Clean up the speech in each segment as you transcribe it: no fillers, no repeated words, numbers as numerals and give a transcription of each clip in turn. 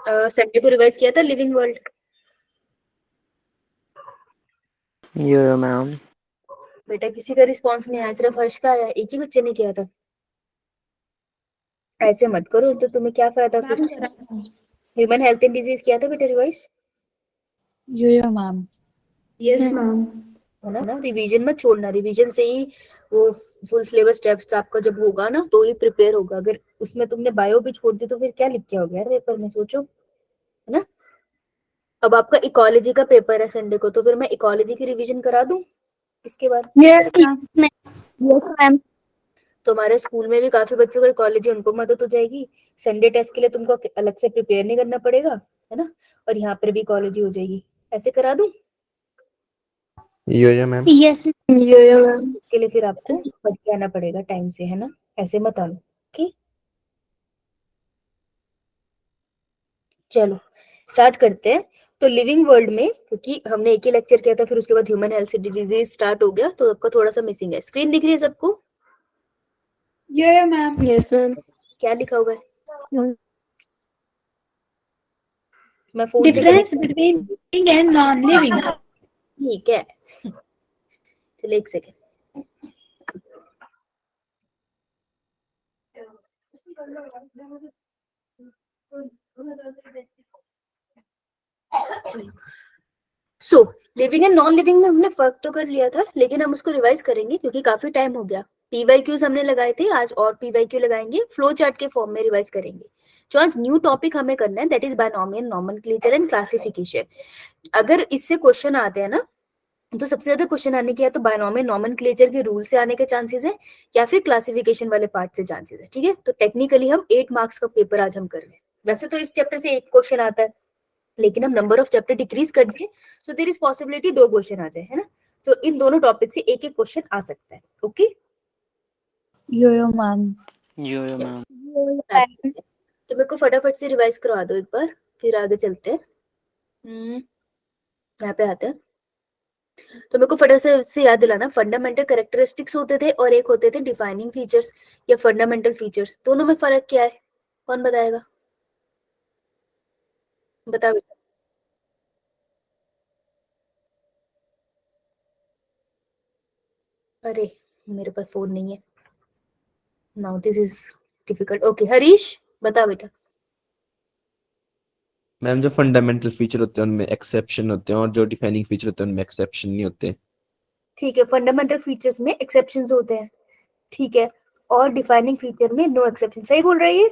Sunday को revise किया था लिविंग वर्ल्ड? ये मैम। बेटा किसी का रिस्पॉन्स नहीं आया, सिर्फ हर्ष का आया, एक ही बच्चे ने किया था। ऐसे मत करो, तो तुम्हें क्या फायदा फिर। ह्यूमन हेल्थ एंड डिजीज किया था बेटा रिवाइज? यो मैम। Yes ma'am. है ना, रिवीजन मत छोड़ना, रिवीजन से ही वो फुल सिलेबस टेस्ट आपका जब होगा ना तो ही प्रिपेयर होगा। अगर उसमें तुमने बायो भी छोड़ दी तो फिर क्या लिख के आओगे यार पेपर में, सोचो, है ना। अब आपका इकोलॉजी का पेपर है संडे को, तो फिर मैं इकोलॉजी की रिवीजन करा दूं इसके बाद? Yes ma'am. तो हमारे स्कूल में भी काफी बच्चों को इकोलॉजी, उनको मदद हो जाएगी। संडे टेस्ट के लिए तुमको अलग से प्रिपेयर नहीं करना पड़ेगा, है ना, और यहाँ पर भी इकोलॉजी हो जाएगी। ऐसे करा दूं? यो मैम। Yes ma'am. इसके लिए फिर आपको पढ़ के आना पड़ेगा टाइम से, है ना, ऐसे मत आना। ओके, चलो स्टार्ट करते हैं। तो लिविंग वर्ल्ड में, क्योंकि हमने एक ही लेक्चर किया था, फिर उसके बाद ह्यूमन हेल्थ डिजीज स्टार्ट हो गया, तो आपका थोड़ा सा मिसिंग है। स्क्रीन दिख रही है सबको? ये मैम। Yes ma'am. क्या लिखा हुआ है? मैं फोन से difference between living and non living. ठीक है, चलो एक second. So living and non living में हमने फर्क तो कर लिया था, लेकिन हम उसको रिवाइज करेंगे क्योंकि काफी टाइम हो गया। पीवाईक्यूज हमने लगाए थे, आज और पीवाईक्यू लगाएंगे, फ्लो चार्ट के फॉर्म में रिवाइज करेंगे। जो आज न्यू टॉपिक हमें करना है that is binomial nomenclature and classification. अगर इससे क्वेश्चन आते हैं ना, तो सबसे ज्यादा क्वेश्चन आने की है तो बायनोमियल नोमेनक्लेचर के रूल से आने के चांसेस है, या फिर क्लासिफिकेशन वाले पार्ट से चांसेस है। ठीक है, तो टेक्निकली हम 8 मार्क्स का पेपर आज हम कर रहे हैं। वैसे तो इस चैप्टर से एक क्वेश्चन आता है, लेकिन हम नंबर ऑफ चैप्टर डिक्रीज कर दिए, so there is possibility 2 question आ जाए, है ना। तो इन दोनों टॉपिक से एक एक क्वेश्चन आ सकता है। ओके, यो मैम। यो मैम। तो मेरे को फटाफट से रिवाइज करवा दो एक बार, फिर आगे चलते हैं। यहाँ पे आते हैं, तो मेरे को फटाफट से याद दिलाना, फंडामेंटल कैरेक्टरिस्टिक्स होते थे और एक होते थे डिफाइनिंग फीचर्स या फंडामेंटल फीचर्स। दोनों में फर्क क्या है, कौन बताएगा? बता बेटा। अरे मेरे पास फोन नहीं है, now this is difficult. Okay Harish बता बेटा। मैम जो फंडामेंटल फीचर होते हैं उनमें एक्सेप्शन होते हैं और जो डिफाइनिंग फीचर होते हैं उनमें एक्सेप्शन नहीं होते। ठीक है, फंडामेंटल फीचर्स में एक्सेप्शंस होते हैं, ठीक है, और डिफाइनिंग फीचर में नो एक्सेप्शन। सही बोल रही है?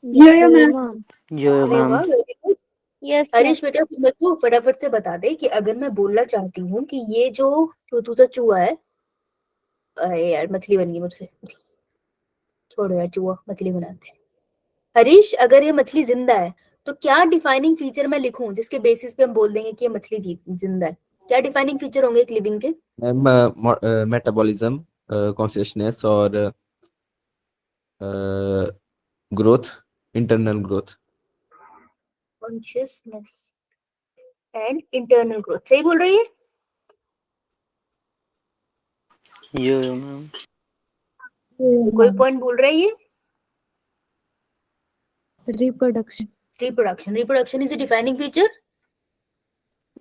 यो मैम। यो अरे मैम। वाह, वेरी गुड। यस हरीश बेटा मेरे को फटाफट से बता दे कि अगर मैं बोलना चाहती हूँ कि ये जो चूतू सा चूहा है, अरे यार मछली बन गई मुझसे, छोड़ो यार, चूहा मछली बनाते हैं। हरीश अगर ये मछली जिंदा है तो क्या डिफाइनिंग फीचर मैं लिखूं जिसके बेसिस पे हम बोल देंगे कि ये मछली जिंदा है? क्या डिफाइनिंग फीचर होंगे एक लिविंग के? मैम मेटाबॉलिज्म, कॉन्शियसनेस और growth, internal growth. Consciousness and internal growth, सही बोल रही है? यो मैम। कोई पॉइंट बोल रही है? Reproduction. Reproduction is a defining feature?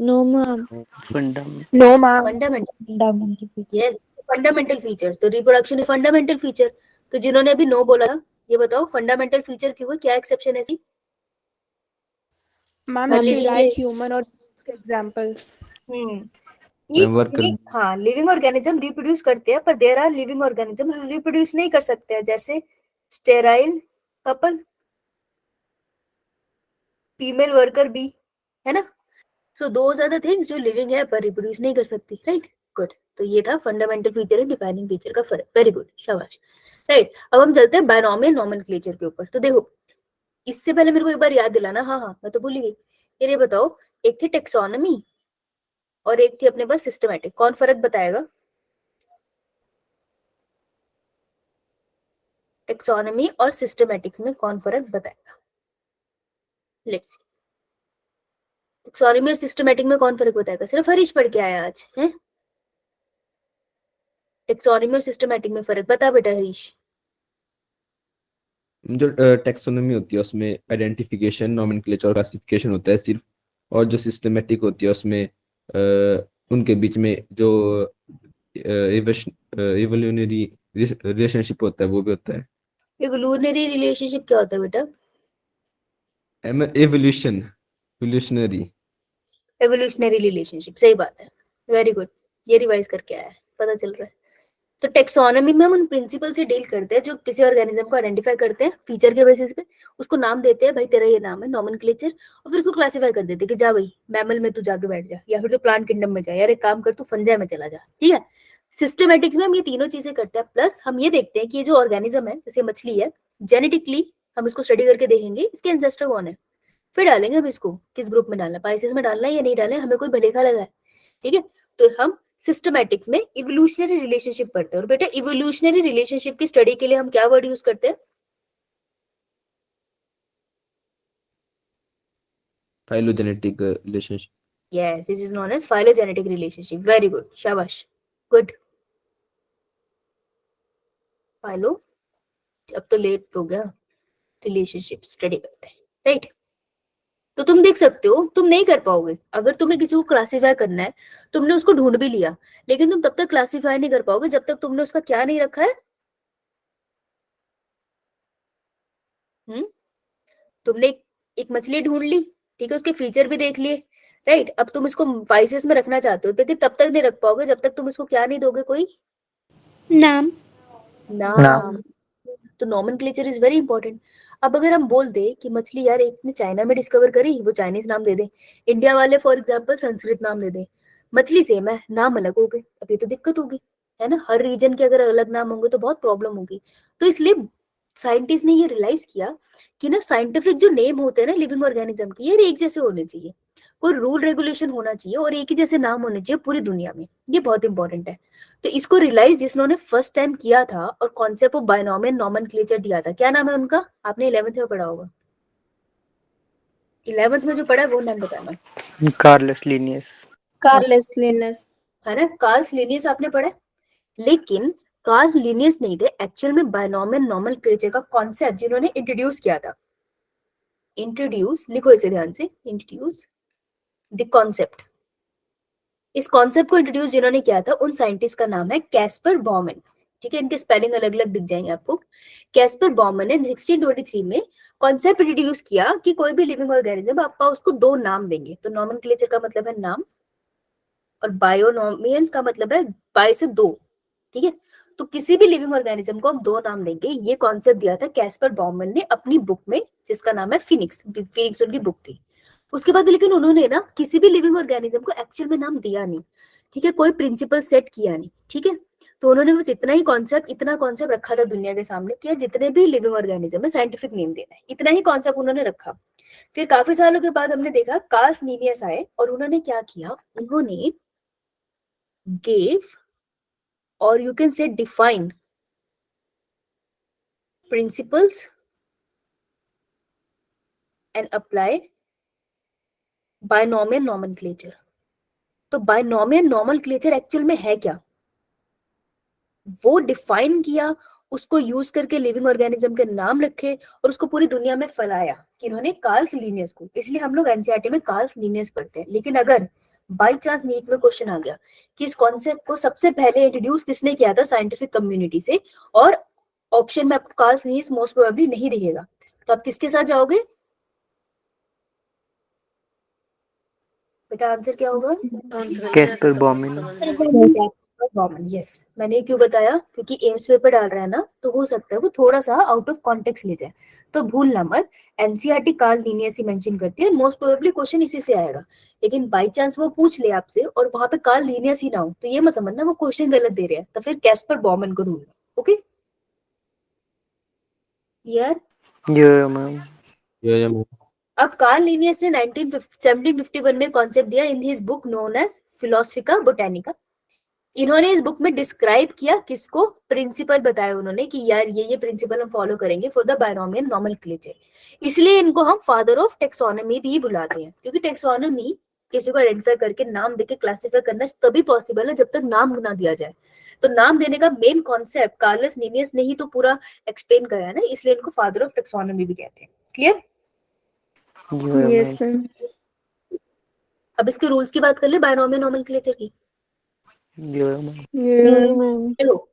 No ma'am. Fundamental. No ma'am. Fundamental, fundamental feature. Yes, fundamental feature. तो रिप्रोडक्शन इज फंडामेंटल फीचर। तो जिन्होंने अभी नो बोला था, ये बताओ फंडामेंटल फीचर क्यों है, क्या एक्सेप्शन है? मैम स्टेराइल ह्यूमन और एग्जांपल। वर्कर। हाँ, लिविंग ऑर्गेनिज्म रिप्रोड्यूस करते हैं, पर there are living organism reproduce नहीं कर सकते हैं, जैसे sterile couple, female worker bee, है ना। So those are the things जो लिविंग है पर रिप्रोड्यूस नहीं कर सकती, राइट। गुड, तो ये था fundamental feature and defining feature का फर्क। वेरी गुड, शाबाश। राइट, अब हम चलते हैं बायनोमियल नोमेनक्लेचर के ऊपर। तो देखो, इससे पहले मेरे को एक बार याद दिलाना, हाँ हाँ मैं तो भूल गई। ये बताओ, एक थी टेक्सोनमी और एक थी अपने पास सिस्टमैटिक, कौन फर्क बताएगा? टेक्सोनमी और सिस्टमैटिक्स में कौन फर्क बताएगा? लेट्स सी, टेक्सोनमी और सिस्टमैटिक में कौन फर्क बताएगा? सिर्फ हरीश पढ़ के आया आज है। टेक्सोनमी और सिस्टमैटिक में फर्क बता बेटा हरीश। जो टेक्सोनॉमी होती है उसमें आइडेंटिफिकेशन, नोमेनक्लेचर और क्लासिफिकेशन होता है सिर्फ, और जो सिस्टमेटिक होती है उसमें उनके बीच में जो इवोल्यूशनरी रिलेशनशिप होता है वो भी होता है। इवोल्यूशनरी रिलेशनशिप क्या होता है बेटा? इवोल्यूशनरी। एवोल्यूशनरी रिलेशनशिप, सही बात है, वेरी गुड, ये रिवाइज करके आया है, पता चल रहा है। तो टेक्सोनॉमी में हम उन प्रिंसिपल से डील करते हैं जो किसी ऑर्गेनिज्म को आइडेंटिफाई करते हैं फीचर के बेसिस पे, उसको नाम देते हैं, भाई तेरा ये नाम है, नॉमेनक्लेचर, और फिर उसको क्लासिफाई कर देते हैं कि जा भाई मैमल में तू जाके बैठ जा, या फिर तो प्लांट किंगडम में जा, यार एक काम कर तू फंजाई में चला जा, ठीक है। सिस्टमेटिक्स में हम ये तीनों चीजें करते हैं, प्लस हम ये देखते हैं कि ये जो ऑर्गेनिज्म है, जैसे मछली है, जेनेटिकली हम इसको स्टडी करके देखेंगे इसके एंसेस्टर कौन है, फिर डालेंगे हम इसको किस ग्रुप में डालना है, पाइसेस में डालना है या नहीं डालना है, हमें कोई भलेखा लगा है, ठीक है। तो हम सिस्टमैटिक्स में इवोल्यूशनरी रिलेशनशिप पढ़ते हैं, और बेटा इवोल्यूशनरी रिलेशनशिप की स्टडी के लिए हम क्या वर्ड यूज करते हैं? Phylogenetic relationship. Yes, this is known as phylogenetic relationship, very good, शाबाश, गुड। फाइलो, अब तो लेट हो गया, रिलेशनशिप स्टडी करते हैं, राइट। तो तुम देख सकते हो, तुम नहीं कर पाओगे अगर तुम्हें किसी को क्लासिफाई करना है, तुमने उसको ढूंढ भी लिया, लेकिन तुम तब तक क्लासिफाई नहीं कर पाओगे जब तक तुमने उसका क्या नहीं रखा है। तुमने एक मछली ढूंढ ली, ठीक है, उसके फीचर भी देख लिए, राइट। अब तुम इसको फाइसेस में रखना चाहते हो, लेकिन तब तक नहीं रख पाओगे जब तक तुम इसको क्या नहीं दोगे, कोई नाम। नाम। तो नॉमेनक्लेचर इज वेरी इंपॉर्टेंट। अब अगर हम बोल दे कि मछली यार एक ने चाइना में डिस्कवर करी, वो चाइनीज नाम दे दे, इंडिया वाले फॉर एग्जांपल संस्कृत नाम दे दे, मछली सेम है, नाम अलग हो गए, अब ये तो दिक्कत होगी, है ना। हर रीजन के अगर अलग नाम होंगे तो बहुत प्रॉब्लम होगी। तो इसलिए साइंटिस्ट ने ये रियलाइज किया कि ना साइंटिफिक जो नेम होते हैं ना लिविंग ऑर्गेनिज्म के, ये एक जैसे होने चाहिए, कोई रूल रेगुलेशन होना चाहिए और एक ही जैसे नाम होने चाहिए पूरी दुनिया में, ये बहुत इंपॉर्टेंट है। तो इसको रियलाइज जिन्होंने फर्स्ट टाइम किया था और कॉन्सेप्ट ऑफ बायनोमियल नॉमेनक्लेचर दिया था, क्या नाम है उनका? आपने 11th में पढ़ा होगा, 11th में जो पढ़ा है वो नाम बताना। Carolus Linnaeus. Carolus Linnaeus. है ना, कार्ल्स लिनियस आपने पढ़ा है, लेकिन कार्ल्स लिनियस नहीं थे एक्चुअल में, बायनोमियल नॉमेनक्लेचर का कॉन्सेप्ट जिन्होंने इंट्रोड्यूस किया था, इंट्रोड्यूस लिखो इसे ध्यान से, इंट्रोड्यूस द कॉन्सेप्ट, इस कॉन्सेप्ट को इंट्रोड्यूस जिन्होंने किया था उन साइंटिस्ट का नाम है कैस्पर बॉमन, ठीक है, इनके स्पेलिंग अलग अलग दिख जाएंगे आपको। कैस्पर बॉमन ने 1623 में कॉन्सेप्ट इंट्रोड्यूस किया कि कोई भी लिविंग ऑर्गेनिज्म आप उसको दो नाम देंगे, तो नॉमेनक्लेचर का मतलब है नाम, और बायोनोमियल का मतलब है बाय से दो, ठीक है। तो किसी भी लिविंग ऑर्गेनिज्म को हम दो नाम देंगे, ये कॉन्सेप्ट दिया था कैस्पर बॉमन ने अपनी बुक में, जिसका नाम है फिनिक्स, फिनिक्स उनकी बुक थी। उसके बाद लेकिन उन्होंने ना किसी भी लिविंग ऑर्गेनिज्म को एक्चुअल में नाम दिया नहीं, ठीक है, कोई प्रिंसिपल सेट किया नहीं, ठीक है। तो उन्होंने बस इतना कॉन्सेप्ट रखा था दुनिया के सामने कि जितने भी लिविंग ऑर्गेनिज्म है साइंटिफिक नेम देना है, इतना ही कॉन्सेप्ट उन्होंने रखा। फिर काफी सालों के बाद हमने देखा कार्ल्स लिनियस आए और उन्होंने क्या किया, उन्होंने gave or you can say define principles and apply binomial nomenclature। तो बायनोमियल नॉमेनक्लेचर एक्चुअल में है क्या, वो डिफाइन किया, उसको यूज करके लिविंग ऑर्गेनिज्म के नाम रखे और उसको पूरी दुनिया में फैलाया इन्होंने, कार्ल्स लिनियस को। इसलिए हम लोग एनसीईआरटी में कार्ल्स लिनियस पढ़ते हैं। लेकिन अगर बाई चांस नीट में क्वेश्चन आ गया कि इस कॉन्सेप्ट को सबसे पहले इंट्रोड्यूस किसने किया था साइंटिफिक कम्युनिटी से, और ऑप्शन में आपको कार्ल्स लिनियस मोस्ट प्रोबेबली नहीं दिखेगा, तो आप किसके साथ जाओगे बेटा? आंसर क्या होगा? Caspar Bowman. यस, मैंने क्यों बताया, क्योंकि एम्स पेपर डाल रहा है ना, तो हो सकता है वो थोड़ा सा आउट ऑफ कॉन्टेक्स्ट ले जाए, तो भूलना मत। एनसीईआरटी कार्ल लिनियस ही मेंशन करती है, मोस्ट प्रोबेबली क्वेश्चन इसी से आएगा। लेकिन बाय चांस वो पूछ ले आपसे और वहां पे कार्ल लिनियस ही ना हो, तो ये मत समझना वो क्वेश्चन गलत दे रहे हैं, तो फिर कैस्पर बॉमन को ढूंढना, ओके यार। Yo ma'am. मैम। अब कार्ल लिनियस ने 1751 में कॉन्सेप्ट दिया in his book known as Philosophia Botanica. इन्होंने इस बुक में डिस्क्राइब किया किसको, प्रिंसिपल बताया उन्होंने कि यार ये प्रिंसिपल हम फॉलो करेंगे फॉर द बायनोमियल नॉमेनक्लेचर। इसलिए इनको हम फादर ऑफ टेक्सोनॉमी भी बुलाते हैं, क्योंकि टेक्सोनॉमी किसी को आइडेंटिफाई करके नाम देके क्लासिफाई करना तभी पॉसिबल है जब तक नाम ना दिया जाए। तो नाम देने का मेन कॉन्सेप्ट कार्लस लिनियस ने ही तो पूरा एक्सप्लेन करा है ना, इसलिए इनको फादर ऑफ टैक्सोनॉमी भी कहते हैं। क्लियर? Yes ma'am. अब इसके रूल्स की बात कर ले बायनॉमियल नोमेनक्लेचर की। देखो,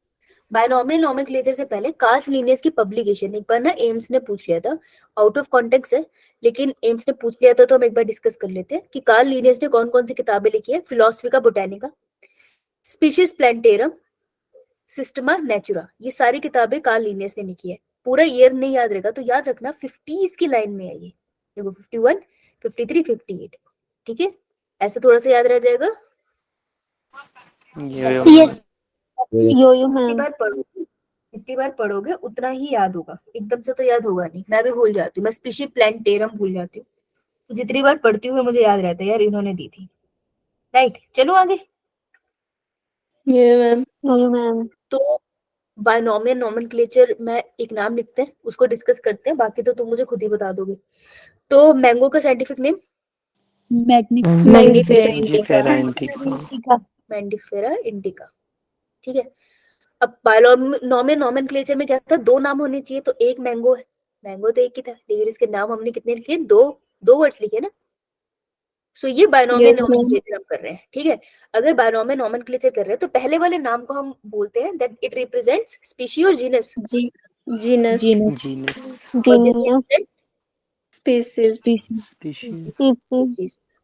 बायनॉमियल नोमेनक्लेचर से पहले कार्ल्स लिनियस की पब्लिकेशन एक बार ना एम्स ने पूछ लिया था, आउट ऑफ कॉन्टेक्स्ट है लेकिन एम्स ने पूछ लिया था तो हम एक बार डिस्कस कर लेते हैं कि कार्ल लिनियस ने कौन कौन सी किताबें लिखी है। Philosophia Botanica, Species Plantarum, Systema Naturae, ये सारी किताबें कार्ल लिनियस ने लिखी है। पूरा ईयर नहीं याद रहेगा तो याद रखना 50s की लाइन में है ये। देखो 51, 53, 58, ठीक है, ऐसे थोड़ा सा याद रह जाएगा। यस जितनी बार पढ़ोगे उतना ही याद होगा, एकदम से तो याद होगा नहीं। मैं भी भूल जाती हूँ, मैं स्पीशीज प्लांटेरम भूल जाती हूँ, तो जितनी बार पढ़ती हूँ मुझे याद रहता है यार इन्होंने दी थी। राइट, चलो आगे। मैम। तो बायनॉमियल नोमेनक्लेचर में एक नाम लिखते हैं, उसको डिस्कस करते हैं, बाकी तो तुम मुझे खुद ही बता दोगे। तो मैंगो का scientific name Mangifera indica. Mangifera indica, ठीक है। अब बायनॉमियल नोमेनक्लेचर में क्या था, दो नाम होने चाहिए, तो एक मैंगो है, मैंगो तो एक ही था लेकिन इसके नाम हमने कितने लिखे, दो वर्ड्स लिखे ना। सो ये बायनॉमियल Yes, ma'am. नोमेनक्लेचर हम कर रहे हैं, ठीक है। अगर बायनॉमियल नोमेनक्लेचर कर रहे हैं तो पहले वाले नाम को हम बोलते हैं दैट इट रिप्रेजेंट्स स्पीशी और जीनस। जीनस। स्पीसीज।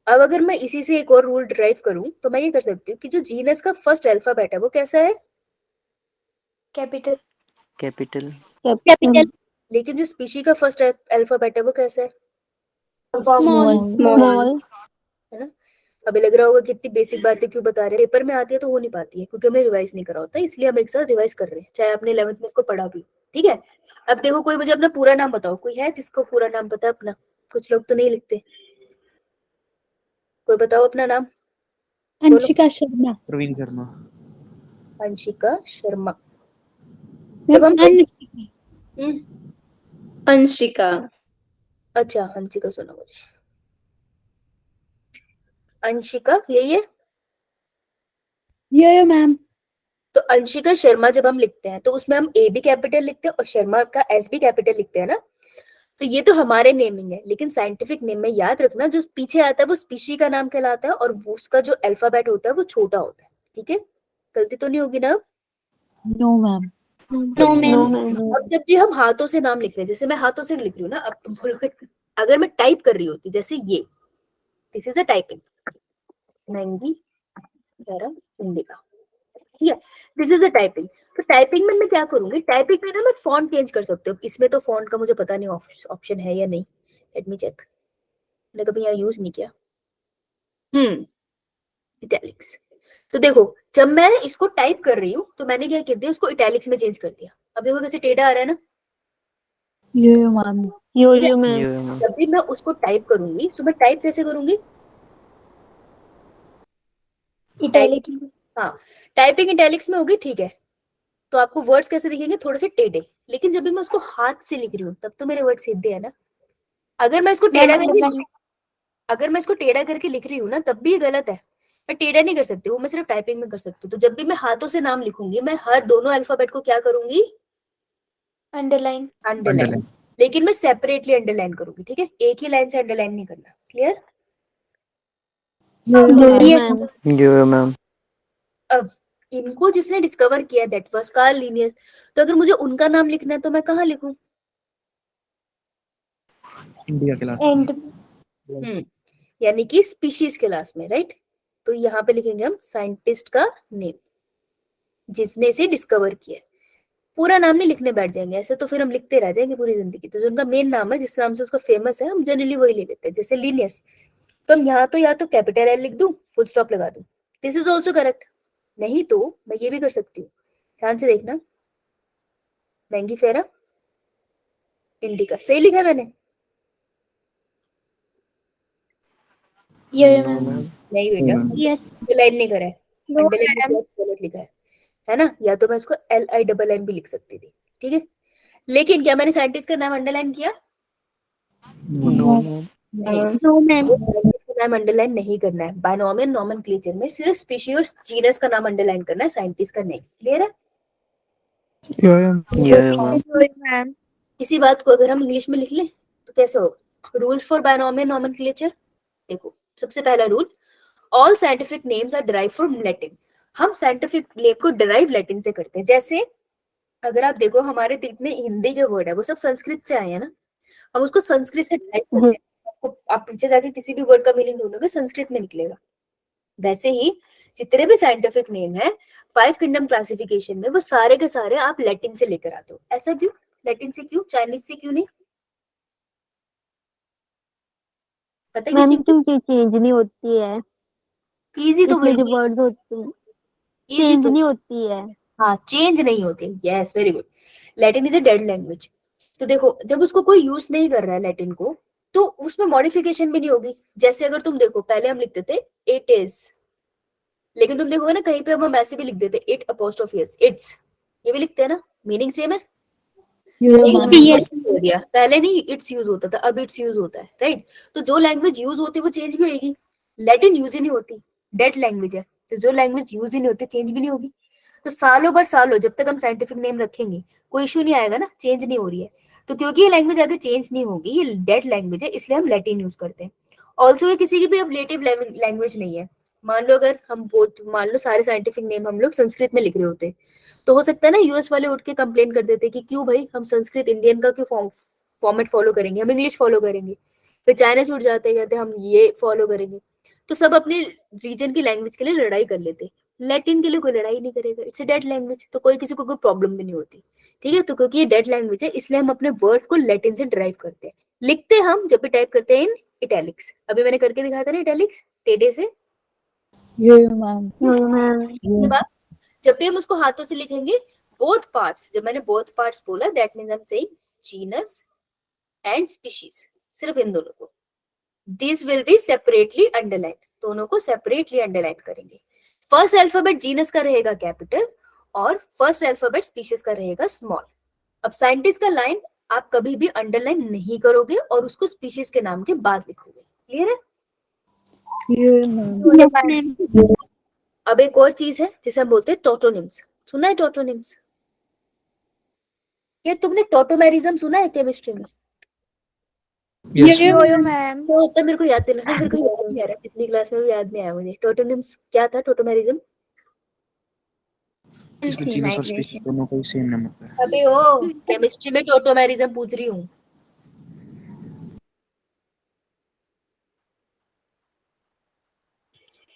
अब अगर मैं इसी से एक और रूल ड्राइव करूं तो मैं ये कर सकती हूँ कि जो जीनस का फर्स्ट अल्फाबेट है वो कैसा है, Capital. लेकिन जो स्पीशी का फर्स्ट अल्फाबेट है वो कैसा है, स्मॉल। है ना। अभी लग रहा होगा कितनी बेसिक बातें क्यों बता रहे हैं, पेपर में आती है तो हो नहीं पाती है क्योंकि हमने रिवाइज नहीं करा होता, इसलिए हम एक साथ रिवाइज कर रहे हैं, चाहे आपने 11th में इसको पढ़ा भी, ठीक है। अब देखो, कोई मुझे अपना पूरा नाम बताओ, कोई है जिसको पूरा नाम पता है अपना? कुछ लोग तो नहीं लिखते, कोई बताओ अपना नाम। अंशिका शर्मा। प्रवीण शर्मा। अंशिका शर्मा। जब हम अंशिका। अच्छा, अंशिका सुना मुझे, अंशिका यही है। यो मैम। तो अंशिका शर्मा जब हम लिखते हैं तो उसमें हम ए भी कैपिटल लिखते हैं और शर्मा का एस भी कैपिटल लिखते हैं ना। तो ये तो हमारे नेमिंग है, लेकिन साइंटिफिक नेम में याद रखना जो पीछे आता है वो स्पीशी का नाम कहलाता है और वो उसका जो अल्फाबेट होता है वो छोटा होता है, ठीक है। गलती तो नहीं होगी ना? No ma'am. अब जब भी हम हाथों से नाम लिख रहे हैं, जैसे मैं हाथों से लिख रही हूँ ना, अब तुम बोलोगे अगर मैं टाइप कर रही होती जैसे ये, this is a typing, Mangifera indica, ठीक है, दिस इज अ टाइपिंग। तो टाइपिंग में मैं क्या करूंगी, टाइपिंग में ना मैं फॉन्ट चेंज कर सकती हूँ। इसमें तो फॉन्ट का मुझे पता नहीं ऑप्शन है या नहीं, लेट मी चेक, मैंने कभी यहाँ यूज नहीं किया। इटैलिक्स। तो देखो जब मैं इसको टाइप कर रही हूँ तो मैंने क्या कर दिया, उसको इटैलिक्स में चेंज कर दिया। अब देखो कैसे टेढ़ा आ रहा है ना। यो मैम। जब भी मैं उसको टाइप करूंगी तो मैं टाइप कैसे करूंगी, Italics. हाँ, टाइपिंग इटैलिक्स में होगी, ठीक है। तो आपको वर्ड्स कैसे दिखेंगे, थोड़े से टेढ़े, लेकिन जब भी मैं उसको हाथ से लिख रही हूँ तब तो मेरे वर्ड सीधे है ना। अगर मैं इसको टेढ़ा करके लिख रही हूँ ना तब भी ये गलत है, मैं टेढ़ा नहीं कर सकती, वो मैं सिर्फ टाइपिंग में कर सकती हूँ। तो जब भी मैं हाथों से नाम लिखूंगी मैं हर दोनों अल्फाबेट को क्या करूंगी, Underline. अंडरलाइन, लेकिन मैं सेपरेटली अंडरलाइन करूंगी, ठीक है, एक ही लाइन से अंडरलाइन नहीं करना। क्लियर? अब इनको जिसने डिस्कवर किया दैट वाज कार्ल लिनियस, तो अगर मुझे उनका नाम लिखना है तो मैं कहाँ लिखूं, इंडिया क्लास। यानी कि स्पीशीज क्लास में, राइट। तो यहाँ पे लिखेंगे हम साइंटिस्ट का नेम, जिसने इसे डिस्कवर किया। पूरा नाम नहीं लिखने बैठ जाएंगे, ऐसे तो फिर हम लिखते रह जाएंगे पूरी जिंदगी। तो जो उनका मेन नाम है, जिस नाम से उसका फेमस है, हम जनरली वही ले लेते हैं। जैसे लिनियस, तो हम यहाँ तो या तो कैपिटल एल लिख दूं, फुल स्टॉप लगा दूं, दिस इज ऑल्सो करेक्ट। नहीं तो मैं ये भी कर सकती हूँ, ध्यान से देखना, मैंगीफेरा इंडिका, सही लिखा है मैंने? नहीं बेटा, अंडरलाइन नहीं करा है, अंडरलाइन गलत लिखा है ना। या तो मैं इसको LINN भी लिख सकती थी, ठीक है। लेकिन क्या मैंने साइंटिस्ट का नाम अंडरलाइन किया? नहीं, नो मैम। वो language का नाम अंडरलाइन नहीं करना है। बायनोमियल नोमेनक्लेचर में सिर्फ स्पीशीज और जीनस का नाम अंडरलाइन करना है, साइंटिस्ट का नहीं। क्लियर है? मैम। इसी बात को अगर हम इंग्लिश में लिख लें तो कैसे होगा? Rules for binomial nomenclature. देखो, सबसे पहला rule, all scientific names are derive from Latin. हम साइंटिफिक नेम को डिराइव लैटिन से करते हैं। जैसे अगर आप देखो, हमारे जितने हिंदी के वर्ड है वो सब संस्कृत से आए हैं ना, हम उसको संस्कृत से डिराइव करते हैं। आप पीछे जाके किसी भी वर्ड का मीनिंग ढूंढोगे, संस्कृत में निकलेगा। वैसे ही जितने भी साइंटिफिक नेम है 5 किंगडम क्लासिफिकेशन में, वो सारे के सारे आप लैटिन से लेकर आते हो। ऐसा क्यों? लैटिन से क्यों, चाइनीज से क्यों नहीं? पता है मैम किसी को? क्योंकि चेंज नहीं होती है, इजी तो इसमें जो बिल्कुल वर्ड्स होते हैं इजी चेंज तो, नहीं होती है। हाँ, चेंज नहीं होती। Yes, very good. Latin is a dead language. तो देखो, जब उसको कोई यूज नहीं कर रहा है लैटिन को, तो उसमें मॉडिफिकेशन भी नहीं होगी। जैसे अगर तुम देखो, पहले हम लिखते थे इट इज, लेकिन तुम देखोगे ना कहीं पे हम ऐसे भी लिख देते इट अपोस्ट्रोफी एस, इट्स, ये भी लिखते हैं ना, मीनिंग सेम है। यस। हो गया, पहले नहीं इट्स यूज होता था, अब इट्स यूज होता है, राइट? तो जो लैंग्वेज यूज होती है वो चेंज भी होगी। लैटिन यूज ही नहीं होती, डेड लैंग्वेज है। तो जो लैंग्वेज यूज ही नहीं होती, चेंज भी नहीं होगी। तो सालों भर सालों जब तक हम साइंटिफिक नेम रखेंगे, कोई इशू नहीं आएगा ना, चेंज नहीं हो रही है। तो क्योंकि ये लैंग्वेज अगर चेंज नहीं होगी, ये डेड लैंग्वेज है, इसलिए हम लैटिन यूज करते हैं। ऑल्सो ये किसी की भी अब नेटिव लैंग्वेज नहीं है। मान लो अगर हम मान लो सारे साइंटिफिक नेम हम लोग संस्कृत में लिख रहे होते, तो हो सकता है ना यूएस वाले उठ के कंप्लेन कर देते कि क्यों भाई, हम संस्कृत इंडियन का क्यों फॉर्मेट फॉलो करेंगे, हम इंग्लिश फॉलो करेंगे। फिर चाइना छूट जाते, कहते हम ये फॉलो करेंगे। तो सब अपने रीजन की लैंग्वेज के लिए लड़ाई कर लेते। लैटिन के लिए कोई लड़ाई नहीं करेगा, इट्स अ डेड लैंग्वेज, तो कोई किसी को कोई प्रॉब्लम भी नहीं होती। ठीक है? तो क्योंकि ये डेड लैंग्वेज है, इसलिए हम अपने वर्ड्स को लैटिन से डिराइव करते हैं। लिखते हम जब भी टाइप करते हैं इन इटैलिक्स। अभी मैंने करके दिखाया था ना इटैलिक्स, टेढ़े से। मैम। ये बात, जब भी हम उसको हाथों से लिखेंगे, बोथ पार्ट्स, जब मैंने बोथ पार्ट्स बोला, that means I am saying genus and species, सिर्फ इन दोनों को। This will be separately underline, दोनों को सेपरेटली अंडरलाइन करेंगे। फर्स्ट अल्फाबेट जीनस का रहेगा कैपिटल और फर्स्ट अल्फाबेट स्पीशीज का रहेगा स्मॉल। अब साइंटिस्ट का लाइन आप कभी भी अंडरलाइन नहीं करोगे और उसको स्पीशीज के नाम के बाद लिखोगे। क्लियर है? अब एक और चीज है जिसे हम बोलते हैं टोटोनिम्स। सुना है टोटोनिम्स? यार तुमने टोटोमेरिज्म सुना है केमिस्ट्री में? मैम। तो होता है, मेरे को याद दिलाना, मेरे को याद नहीं आ रहा, पिछली क्लास में भी याद नहीं आया मुझे। टोटोनिम्स क्या था? टोटोमेरिज्म इसमें जीनस और स्पीशीज दोनों को सेम नाम होता है। अबे ओ, केमिस्ट्री में टोटोमेरिज्म पूछ रही हूँ।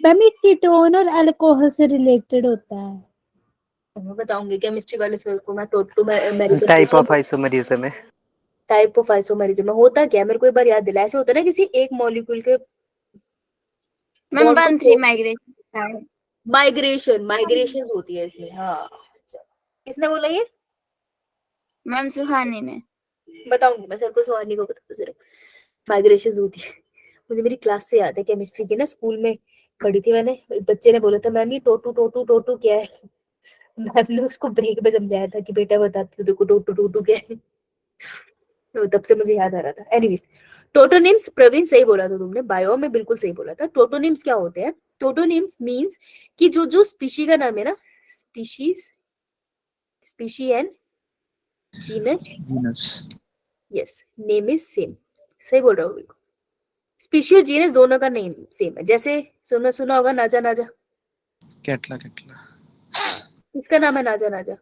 मैम ये कीटोन और अल्कोहल से रिलेटेड होता है। मैं बताऊंगी केमिस्ट्री वाले सर को, मैं टोटोमेरिज्म टाइप ऑफ आइसोमरिज्म है। टाइप ऑफ आइसोमेरिज्म में होता क्या है, मेरे को एक बार याद दिला। ऐसे होता है ना, किसी एक मॉलिक्यूल के बॉन्ड को माइग्रेशन होती है इसमें। हाँ, किसने बोला ये? मैम सुहानी ने। बताऊंगी मैं सर को, सुहानी को बता सिर्फ। माइग्रेशन होती है, मुझे मेरी क्लास से याद है, केमिस्ट्री की ना, स्कूल में पढ़ी थी मैंने। एक बच्चे ने बोला था मैम ये टोटू टोटू टोटू क्या है। मैम ने उसको ब्रेक में समझाया था कि बेटा बताती हूँ देखो टोटू टोटू क्या है। तो तब से मुझे याद आ रहा था। एनीवेज, टोटोनिम्स, प्रवीण सही बोला था तुमने, बायो में बिल्कुल सही बोला था। टोटोनिम्स क्या होते हैं? टोटोनिम्स मींस कि जो जो स्पीशी का नाम है ना, species, species and genus, yes, name is same. सही बोल रहा हूँ बिल्कुल। स्पीशी और जीनस दोनों का नेम सेम है। जैसे सुना होगा नाजा नाजा, केटला केटला, इसका नाम है नाजा नाजा,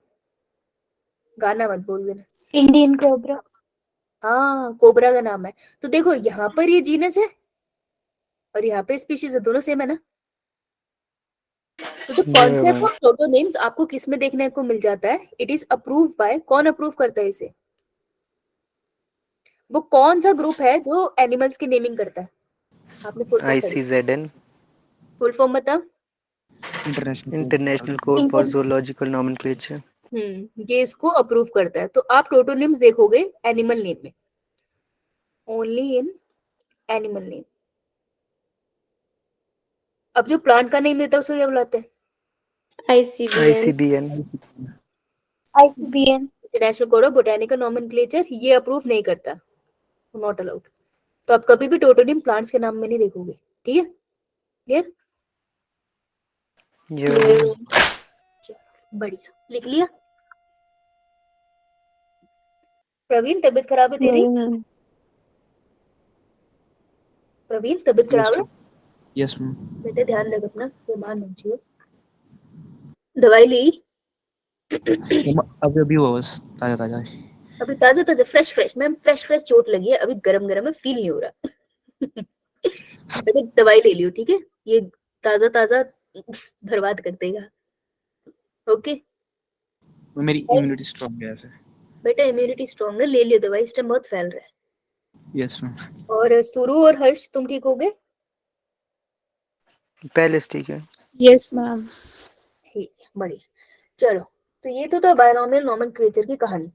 गाना मत बोल देना। Indian cobra. हाँ, कोबरा का नाम है। तो देखो यहाँ पर ये जीनस है और यहाँ पे स्पीशीज है, दोनों सेम है ना। तो द कॉन्सेप्ट ऑफ टोटोनिम्स आपको किस में देखने को मिल जाता है? इट इज अप्रूव बाय, कौन अप्रूव करता है इसे? वो कौन सा ग्रुप है जो एनिमल्स की नेमिंग करता है? आपने फुल फॉर्म पढ़ी? ICZN, फुल फॉर्म बता। International code for zoological nomenclature. ये इसको अप्रूव करता है। तो आप टोटोनिम्स देखोगे एनिमल नेम में, ओनली इन एनिमल नेम। अब जो प्लांट का नेम देता है उसको क्या बुलाते हैं? ICBN, ICBN। International code of botanical nomenclature. ये अप्रूव नहीं करता, नॉट अलाउड। तो आप कभी भी टोटोनियम प्लांट्स के नाम में नहीं देखोगे, ठीक है, क्लियर? बढ़िया, लिख लिया? प्रवीण तबीयत खराब है तेरी? मैम। प्रवीण तबीयत खराब है? Yes ma'am. बेटा ध्यान रख अपना, बीमार मत हो। दवाई ली? अभी अभी हुआ बस, ताजा ताजा। अभी ताजा ताजा फ्रेश मैम, फ्रेश चोट लगी है, अभी गरम गरम है, फील नहीं हो रहा। बेटा दवाई ले लियो, ठीक है, ये ताजा ताजा बर्बाद कर देगा। ओके मेरी इम्यूनिटी स्ट्रांग है ऐसे। बेटा इम्यूनिटी स्ट्रांग है, ले लियो दवाई, इस टाइम बहुत फैल रहा है। Yes ma'am. और सुरु और हर्ष तुम ठीक हो गए? पहले से ठीक है। Yes ma'am. ठीक है, बढ़िया। चलो, तो ये तो था बायनोमियल नोमेनक्लेचर की कहानी।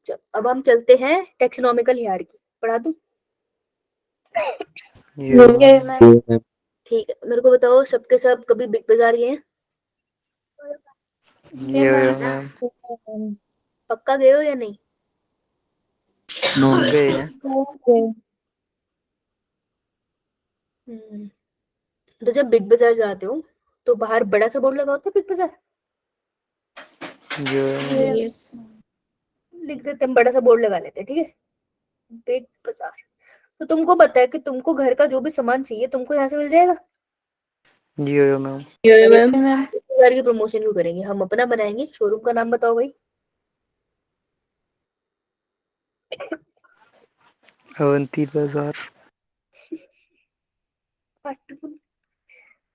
चलो अब हम चलते हैं टेक्सोनॉमिकल हियरार्की, पढ़ा दूं? ठीक है, मेरे को बताओ सबके सब कभी बिग बाजार गए हैं? मैम। पक्का गए हो या नहीं? नो गए हैं। तो जब बिग बाजार जाते हो तो बाहर बड़ा सा बोर्ड लगा होता है बिग बाजार, यस लिख देते हैं, बड़ा सा बोर्ड लगा लेते हैं, ठीक है, बिग बाजार। तो तुमको पता है कि तुमको घर का जो भी सामान चाहिए तुमको यहाँ से मिल जाएगा। मैम। बिग बाजार की प्रमोशन क्यों करेंगे, हम अपना बनाएंगे। शोरूम का नाम बताओ भाई। अवंती बाजार।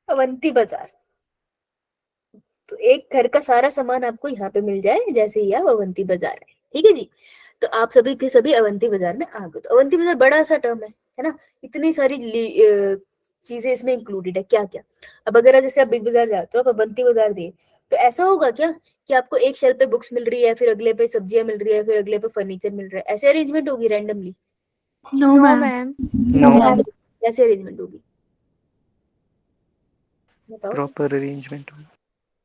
अवंती बाजार। तो एक घर का सारा सामान आपको यहाँ पे मिल जाए जैसे ही आप अवंती बाजार है, ठीक है जी। तो आप सभी के सभी अवंती बाजार में आ गए। तो अवंती बाजार बड़ा सा टर्म है ना, इतनी सारी चीजें इसमें इंक्लूडेड है, क्या क्या। अब अगर जैसे आप बिग बाजार जाते हो, आप अवंती बाजार दिए, तो ऐसा होगा क्या कि आपको एक शेल्फ पे बुक्स मिल रही है, फिर अगले पे सब्जियां मिल रही है, फिर अगले पे फर्नीचर मिल रहा है, ऐसे अरेंजमेंट होगी रैंडमली? No ma'am. नो, कैसे अरेंजमेंट होगी बताओ? Proper arrangement.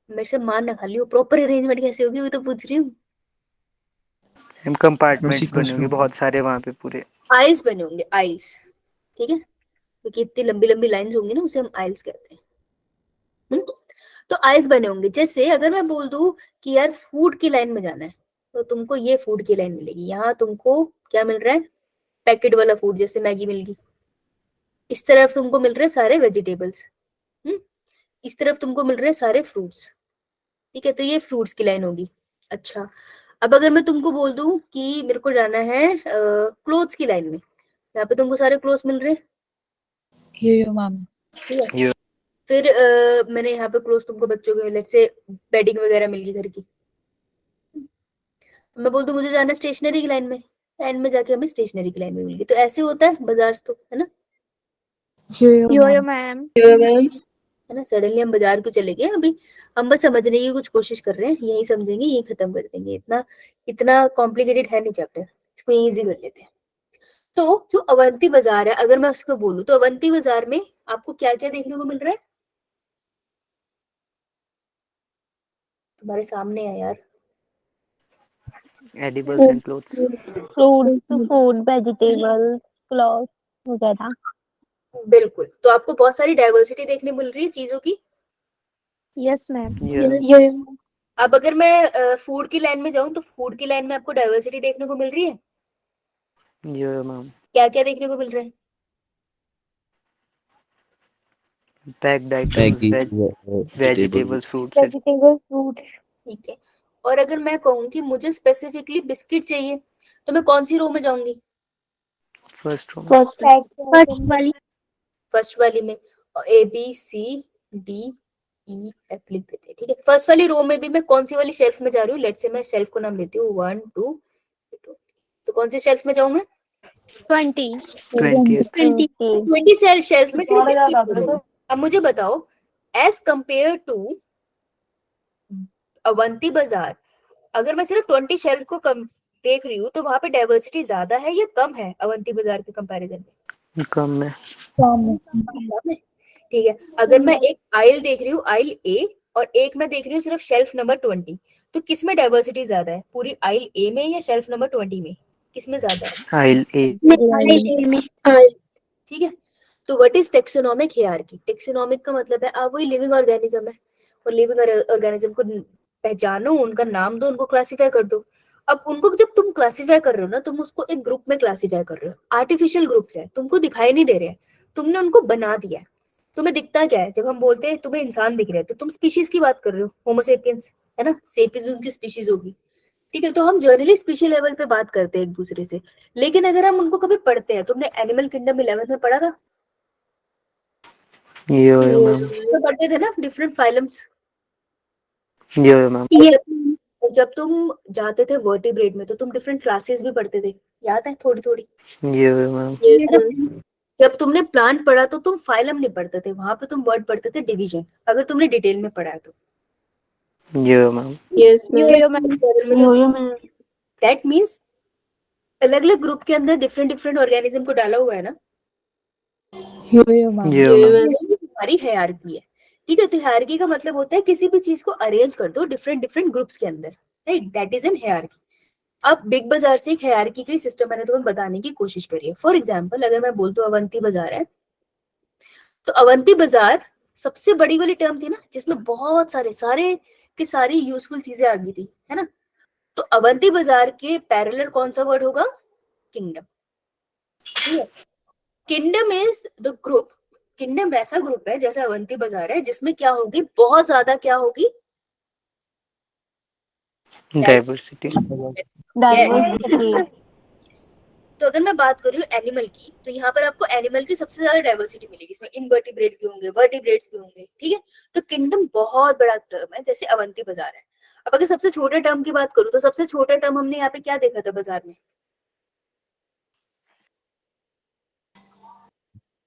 मेरे से मार ना खा लियो, प्रॉपर अरेंजमेंट कैसे होगी वो तो पूछ रही हूँ। हम कंपार्टमेंट्स सीक्वेंस बने होंगे में बहुत सारे वहां पे पूरे। आइल्स बने होंगे, आइल्स, ठीक है, क्योंकि इतनी लंबी लंबी लाइंस होंगी ना, उसे हम आइल्स कहते हैं। तो आइल्स बने होंगे। जैसे अगर मैं बोल दूं कि यार फूड की लाइन में जाना है, तो तुमको ये फूड की लाइन मिलेगी। यहाँ तुमको क्या मिल रहा है, पैकेट वाला फूड, जैसे मैगी मिल गई। इस तरफ तुमको मिल रहे सारे वेजिटेबल्स, इस तरफ तुमको मिल रहे सारे फ्रूट्स, ठीक है, तो ये फ्रूट्स की लाइन होगी। अच्छा, अब अगर मैं तुमको बोल दूं कि मेरे को जाना है क्लोथ्स की लाइन में, यहाँ पे तुमको सारे क्लोथ्स मिल रहे हैं, मैम। ठीक है। फिर मैंने यहाँ पे क्लोथ्स तुमको बच्चों के, लेट्स से बेडिंग वगैरह मिल गई घर की। मैं बोल दूं मुझे जाना है स्टेशनरी की लाइन में, एंड में जाके हमें स्टेशनरी की लाइन में मिल गई। तो ऐसे होता है बाजार तो, है ना? मैम। है ना, सडनली हम बाजार क्यों चले गए अभी, हम बस समझने की कुछ कोशिश कर रहे हैं, यही समझेंगे, यही खत्म कर देंगे। इतना कॉम्प्लिकेटेड है नहीं चैप्टर, इसको इजी कर लेते हैं। तो जो अवंती बाजार है, अगर मैं उसको बोलूं तो अवंती बाजार में आपको क्या क्या देखने को मिल रहा है? तुम्हारे सामने है यार, edibles and clothes. Fruits, food, vegetables, cloth वगैरह। बिल्कुल। तो आपको बहुत सारी डाइवर्सिटी देखने मिल रही है चीजों की। Yes ma'am. अब अगर मैं फूड की लाइन में जाऊं तो फूड की लाइन में आपको डाइवर्सिटी देखने को मिल रही है। मैम। क्या क्या देखने को मिल रहा है? Packed items, Maggi, vegetables, vegetables, fruits. ठीक है। और अगर मैं कहूँ कि मुझे स्पेसिफिकली बिस्किट चाहिए, तो मैं कौन सी रो में जाऊंगी? First row. फर्स्ट वाली में। A B C D E F लिख देते हैं, ठीक है। फर्स्ट वाली रो में भी मैं कौन सी वाली शेल्फ में जा रही हूँ, लेट्स से मैं शेल्फ को नाम देती हूँ 1 2, तो कौन सी शेल्फ में जाऊँ मैं? 20 शेल्फ में सिर्फ बिस्किट मिलेंगे। अब मुझे बताओ, एज कंपेयर टू अवंती बाजार, अगर मैं सिर्फ 20 शेल्फ को कम देख रही हूँ, तो वहां पे डाइवर्सिटी ज्यादा है या कम है अवंती बाजार के कंपैरिजन में? कम है। ठीक है। अगर मैं एक आइल देख रही हूँ, आइल ए, और एक मैं देख रही हूँ सिर्फ शेल्फ नंबर 20, तो किसमें डाइवर्सिटी ज्यादा है, पूरी आइल ए में या शेल्फ नंबर 20 में? किसमें ज्यादा है? आइल ए। ठीक है। तो what is taxonomic hierarchy? Taxonomic का मतलब है आप वही लिविंग ऑर्गेनिज्म है और लिविंग ऑर्गेनिज्म को पहचानो, उनका नाम दो, उनको क्लासिफाई कर दो। अब उनको जब तुम क्लासिफाई कर रहे हो ना, तुम उसको एक ग्रुप में क्लासिफाई कर रहे हो। आर्टिफिशियल ग्रुप्स है, तुमको दिखाई नहीं दे रहे हैं, तुमने उनको बना दिया है। तुम्हें दिखता क्या है? जब हम बोलते हैं तुम्हें इंसान दिख रहे हैं तो तुम स्पीशीज की बात कर रहे हो, होमोसेपियंस है ना, सेपियंस उनकी स्पीशीज होगी, ठीक है। तो हम जनरली स्पीशी लेवल पे बात करते हैं एक दूसरे से। लेकिन अगर हम उनको कभी पढ़ते हैं, तुमने एनिमल किंगडम 11th में पढ़ा था, यो मैम। तो पढ़ते थे ना डिफरेंट फाइलम्स। यो मैम। जब तुम जाते थे वर्टिब्रेट में तो तुम डिफरेंट क्लासेस भी पढ़ते थे, याद है थोड़ी थोड़ी। यो मैम। Yes ma'am. जब तुमने प्लांट पढ़ा तो तुम फाइलम नहीं पढ़ते थे, वहां पे तुम वर्ड पढ़ते थे डिवीजन, अगर तुमने डिटेल में पढ़ा है तो। Yo ma'am. Yes ma'am. That means अलग अलग ग्रुप के अंदर डिफरेंट डिफरेंट ऑर्गेनिज्म को डाला हुआ है ना। यो यो मैम। ये हमारी हायरार्की है, ठीक है। तो हायरार्की का मतलब होता है किसी भी चीज को अरेंज कर दो डिफरेंट डिफरेंट ग्रुप्स के अंदर, right, that is an hierarchy. अब बिग बाजार से एक हायरार्की का सिस्टम मैंने तुम्हें बताने की कोशिश करी है। फॉर एग्जांपल अगर मैं बोलता हूँ अवंती बाजार है, तो अवंती बाजार सबसे बड़ी वाली टर्म थी ना, जिसमें बहुत सारे की सारी यूजफुल चीजें आ गई थी, है ना। तो अवंती बाजार के पैरेलल कौन सा वर्ड होगा? Kingdom. Kingdom is the group, kingdom वैसा ग्रुप है जैसे अवंती बाजार है, जिसमें क्या होगी, बहुत ज्यादा क्या होगी, डाइवर्सिटी। तो अगर मैं बात कर रही हूँ एनिमल की, तो यहाँ पर आपको एनिमल की सबसे ज्यादा डाइवर्सिटी मिलेगी, इसमें इनवर्टिब्रेट भी होंगे, वर्टिब्रेट्स भी होंगे, ठीक है। तो किंगडम बहुत बड़ा टर्म है, जैसे अवंती बाजार है। अब अगर सबसे छोटे टर्म की बात करूँ तो सबसे छोटा टर्म हमने यहाँ पे क्या देखा था बाजार में?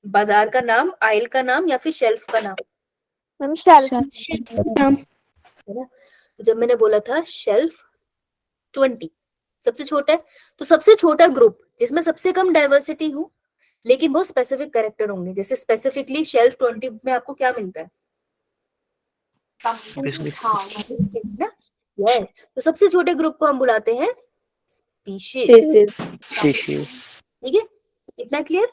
बाजार का नाम, आइल का नाम, या फिर शेल्फ का नाम, है ना। तो जब मैंने बोला था शेल्फ 20 सबसे छोटा है, तो सबसे छोटा ग्रुप जिसमें सबसे कम डाइवर्सिटी हो लेकिन बहुत स्पेसिफिक कैरेक्टर होंगे, जैसे स्पेसिफिकली शेल्फ 20 में आपको क्या मिलता है? ना, यस। तो सबसे छोटे ग्रुप को हम बुलाते हैं स्पीशीज, स्पीशीज। ठीक है। इतना क्लियर?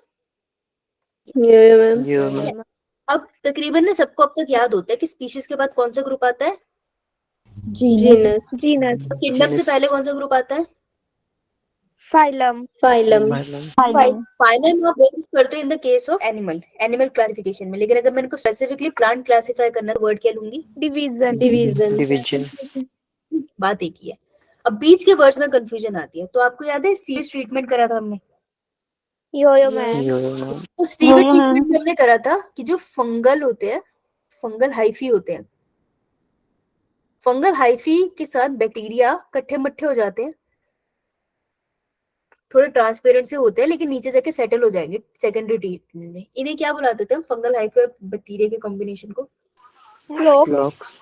Yo ma'am. यो मैम। अब तकरीबन ना सबको अब तक याद होता है कि स्पीशीज के बाद कौन सा ग्रुप आता है? जीनस। किंगडम से पहले कौन सा ग्रुप आता है? फाइलम। फाइलम आप यूज करते हैं in the case of animal classification में, लेकिन अगर मैंने को स्पेसिफिकली प्लांट क्लासिफाई करना है तो वर्ड क्या लूंगी? डिवीजन। डिवीजन। बात एक ही है। अब बीच के वर्ड्स में कंफ्यूजन आती है, तो आपको याद है सीवेज ट्रीटमेंट करा था हमने? यो मैम। तो सीवेज ट्रीटमेंट हमने करा था कि जो फंगल होते हैं, फंगल हाइफी होते हैं, फंगल हाइफी के साथ बैक्टीरिया कट्ठे मट्ठे हो जाते हैं, थोड़े ट्रांसपेरेंट से होते हैं लेकिन नीचे जाके सेटल हो जाएंगे सेकेंडरी ट्रीटमेंट में। इन्हें क्या बुलाते थे हम? फंगल हाइफी और बैक्टीरिया के कॉम्बिनेशन को फ्लॉक्स।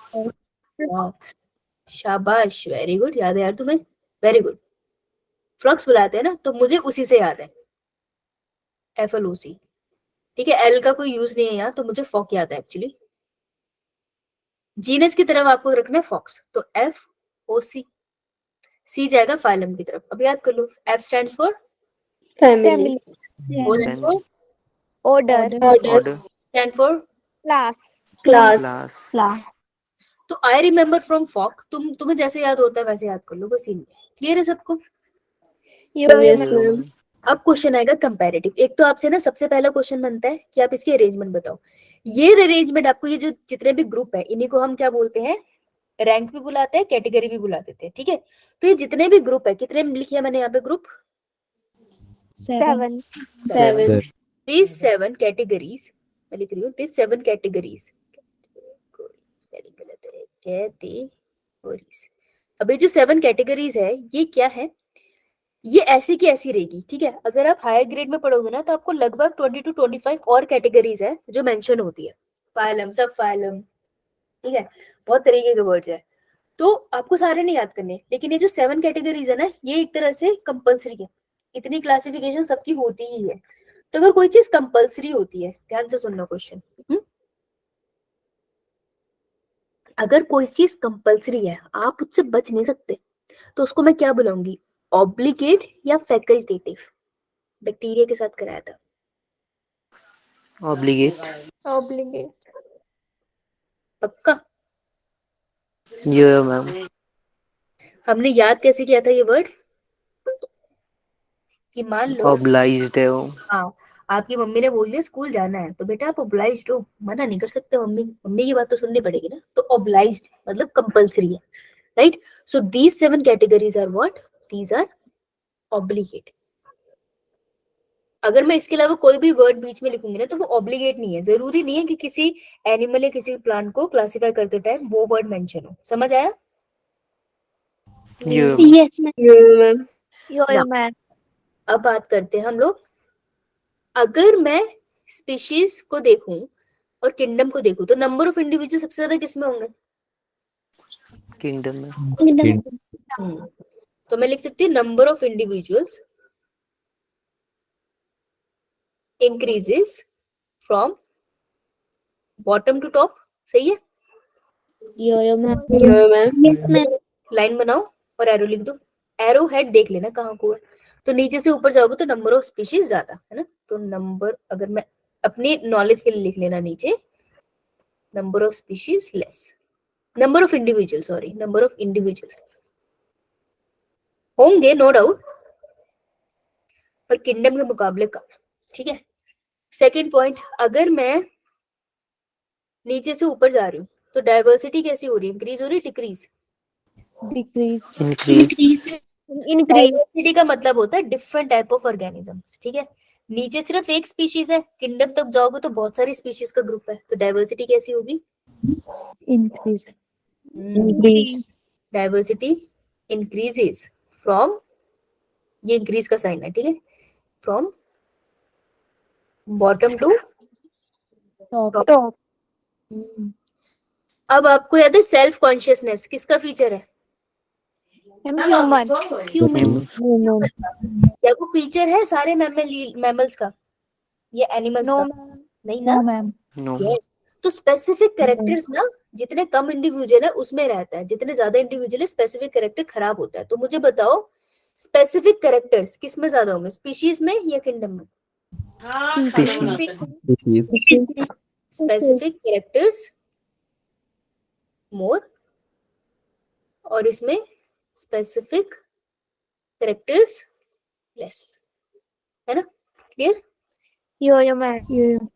शाबाश, वेरी गुड, याद है यार तुम्हें, वेरी गुड। फ्लक्स बुलाते हैं ना, तो मुझे उसी से याद है, FLOC, ठीक है। एल का कोई यूज नहीं है यहाँ, तो मुझे फॉक याद है एक्चुअली। जीनस की तरफ आपको रखना है फॉक्स, तो FOC। सी जाएगा फाइलम की तरफ। अब याद कर लो, F stand for family. O stand for order. Stand for class. तो आई रिमेम्बर फ्रॉम फॉक, तुम्हें जैसे याद होता है वैसे याद कर लो, कोई सीन नहीं। क्लियर है सबको? Yes ma'am. अब क्वेश्चन आएगा कंपैरेटिव। एक तो आपसे ना सबसे पहला क्वेश्चन बनता है कि आप इसकी अरेंजमेंट बताओ। ये अरेंजमेंट आपको, ये जो जितने भी ग्रुप है इन्हीं को हम क्या बोलते हैं? रैंक भी बुलाते हैं, कैटेगरी भी बुला देते हैं, ठीक है। तो ये जितने भी ग्रुप है, कितने लिखे हैं मैंने यहाँ पे ग्रुप? 7। These 7 categories, मैं लिख रही हूँ these 7 categories, कैटेगरीज। अब ये जो 7 कैटेगरीज है ये क्या है? ये ऐसी की ऐसी रहेगी, ठीक है। अगर आप हायर ग्रेड में पढ़ोगे ना तो आपको लगभग 20 to 25 और कैटेगरीज है जो मेंशन होती है, फाइलम, सब फाइलम, ठीक है, बहुत तरीके के वर्ड्स है। तो आपको सारे नहीं याद करने, लेकिन ये जो 7 कैटेगरीज है ना, ये एक तरह से कंपलसरी है। इतनी क्लासिफिकेशन सबकी होती ही है। तो अगर कोई चीज कंपलसरी होती है, ध्यान से सुनना क्वेश्चन, अगर कोई चीज कंपलसरी है, आप उससे बच नहीं सकते, तो उसको मैं क्या बुलाऊंगी? ऑब्लिगेट या फैकल्टेटिव? बैक्टीरिया के साथ कराया था। Obligate. Obligate. पक्का? Yo, ma'am. हमने याद कैसे किया था ये वर्ड? कि मान लो Obliged है वो. हाँ, आपकी मम्मी ने बोल दिया स्कूल जाना है, तो बेटा आप ओब्लाइज्ड हो, मना नहीं कर सकते। मम्मी मम्मी की बात तो सुननी पड़ेगी ना। तो ओब्लाइज्ड मतलब कंपल्सरी है, right? So these 7 categories are what? These are obligate. अगर मैं इसके अलावा कोई भी वर्ड बीच में लिखूंगी ना तो वो ऑब्लिगेट नहीं है। जरूरी नहीं है कि किसी एनिमल या किसी प्लांट को क्लासिफाई करते टाइम वो वर्ड मेंशन हो। समझ आया? Yo, Yes, ma'am. Yo, Yo-yo man. अब बात करते हैं हम लोग। अगर मैं स्पीशीज को देखूं और किंगडम को देखूं तो नंबर ऑफ इंडिविजुअल सबसे ज्यादा किसमें होंगे? kingdom में. हम्म, तो मैं लिख सकती हूँ number of individuals increases from bottom to top. सही है? Yo-yo, ma'am. Yo, ma'am. Yes, ma'am. Line बनाओ और एरो लिख दो। एरो हेड देख लेना कहाँ को है। तो नीचे से ऊपर जाओगे तो नंबर ऑफ स्पीशीज ज्यादा है ना। तो नंबर, अगर मैं अपनी नॉलेज के लिए लिख लेना नीचे, number of species less, number of individual, sorry, number of individuals होंगे नो डाउट, पर किंगडम के मुकाबले कम। ठीक है? सेकंड पॉइंट, अगर मैं नीचे से ऊपर जा रही हूँ तो डाइवर्सिटी कैसी हो रही है? इंक्रीज हो रही है, decrease? Decrease. Increase. Increase. Diversity का मतलब होता है डिफरेंट टाइप ऑफ ऑर्गेनिजम्स। ठीक है? नीचे सिर्फ एक स्पीशीज है, किंगडम तक जाओगे तो बहुत सारी स्पीशीज का ग्रुप है, तो डाइवर्सिटी कैसी होगी? Increase. Increase. Diversity increases from, ये इंक्रीज का साइन है, ठीक है, from bottom to Top. Top. अब आपको याद है सेल्फ कॉन्शियसनेस किसका फीचर है? Human. Humans. Human. क्या वो फीचर है सारे मैमल्स का या एनिमल्स No. का? नहीं ना? No, ma'am. No. यस। तो स्पेसिफिक कैरेक्टर्स ना जितने कम इंडिविजुअल है उसमें रहता है, जितने ज्यादा इंडिविजुअल है स्पेसिफिक कैरेक्टर खराब होता है। तो मुझे बताओ स्पेसिफिक कैरेक्टर्स किस में ज्यादा होंगे, स्पीशीज में या किंगडम में? Species. स्पेसिफिक कैरेक्टर्स मोर, और इसमें स्पेसिफिक कैरेक्टर्स लेस, है ना? Clear? Yo-yo man. Yo-yo.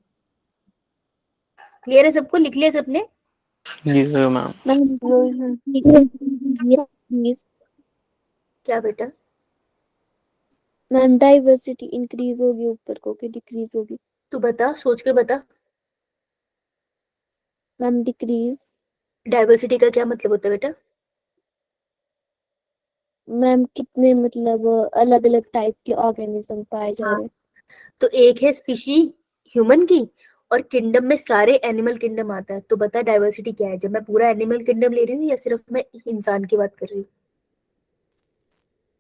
Clear है सबको? लिख लिया सबने? Yo, ma'am. Ma'am. Yes, please. क्या बेटा? मैम डाइवर्सिटी इंक्रीज होगी ऊपर को कि डिक्रीज होगी? तू बता, सोच के बता। Ma'am decrease. डाइवर्सिटी का क्या मतलब होता है बेटा? मैम कितने मतलब अलग अलग टाइप के ऑर्गेनिज्म पाए जा रहे हैं? तो एक है स्पीशी ह्यूमन की, और किंगडम में सारे एनिमल किंगडम आता है। तो बता डाइवर्सिटी क्या है, जब मैं पूरा एनिमल किंगडम ले रही हूँ या सिर्फ मैं इंसान की बात कर रही हूँ?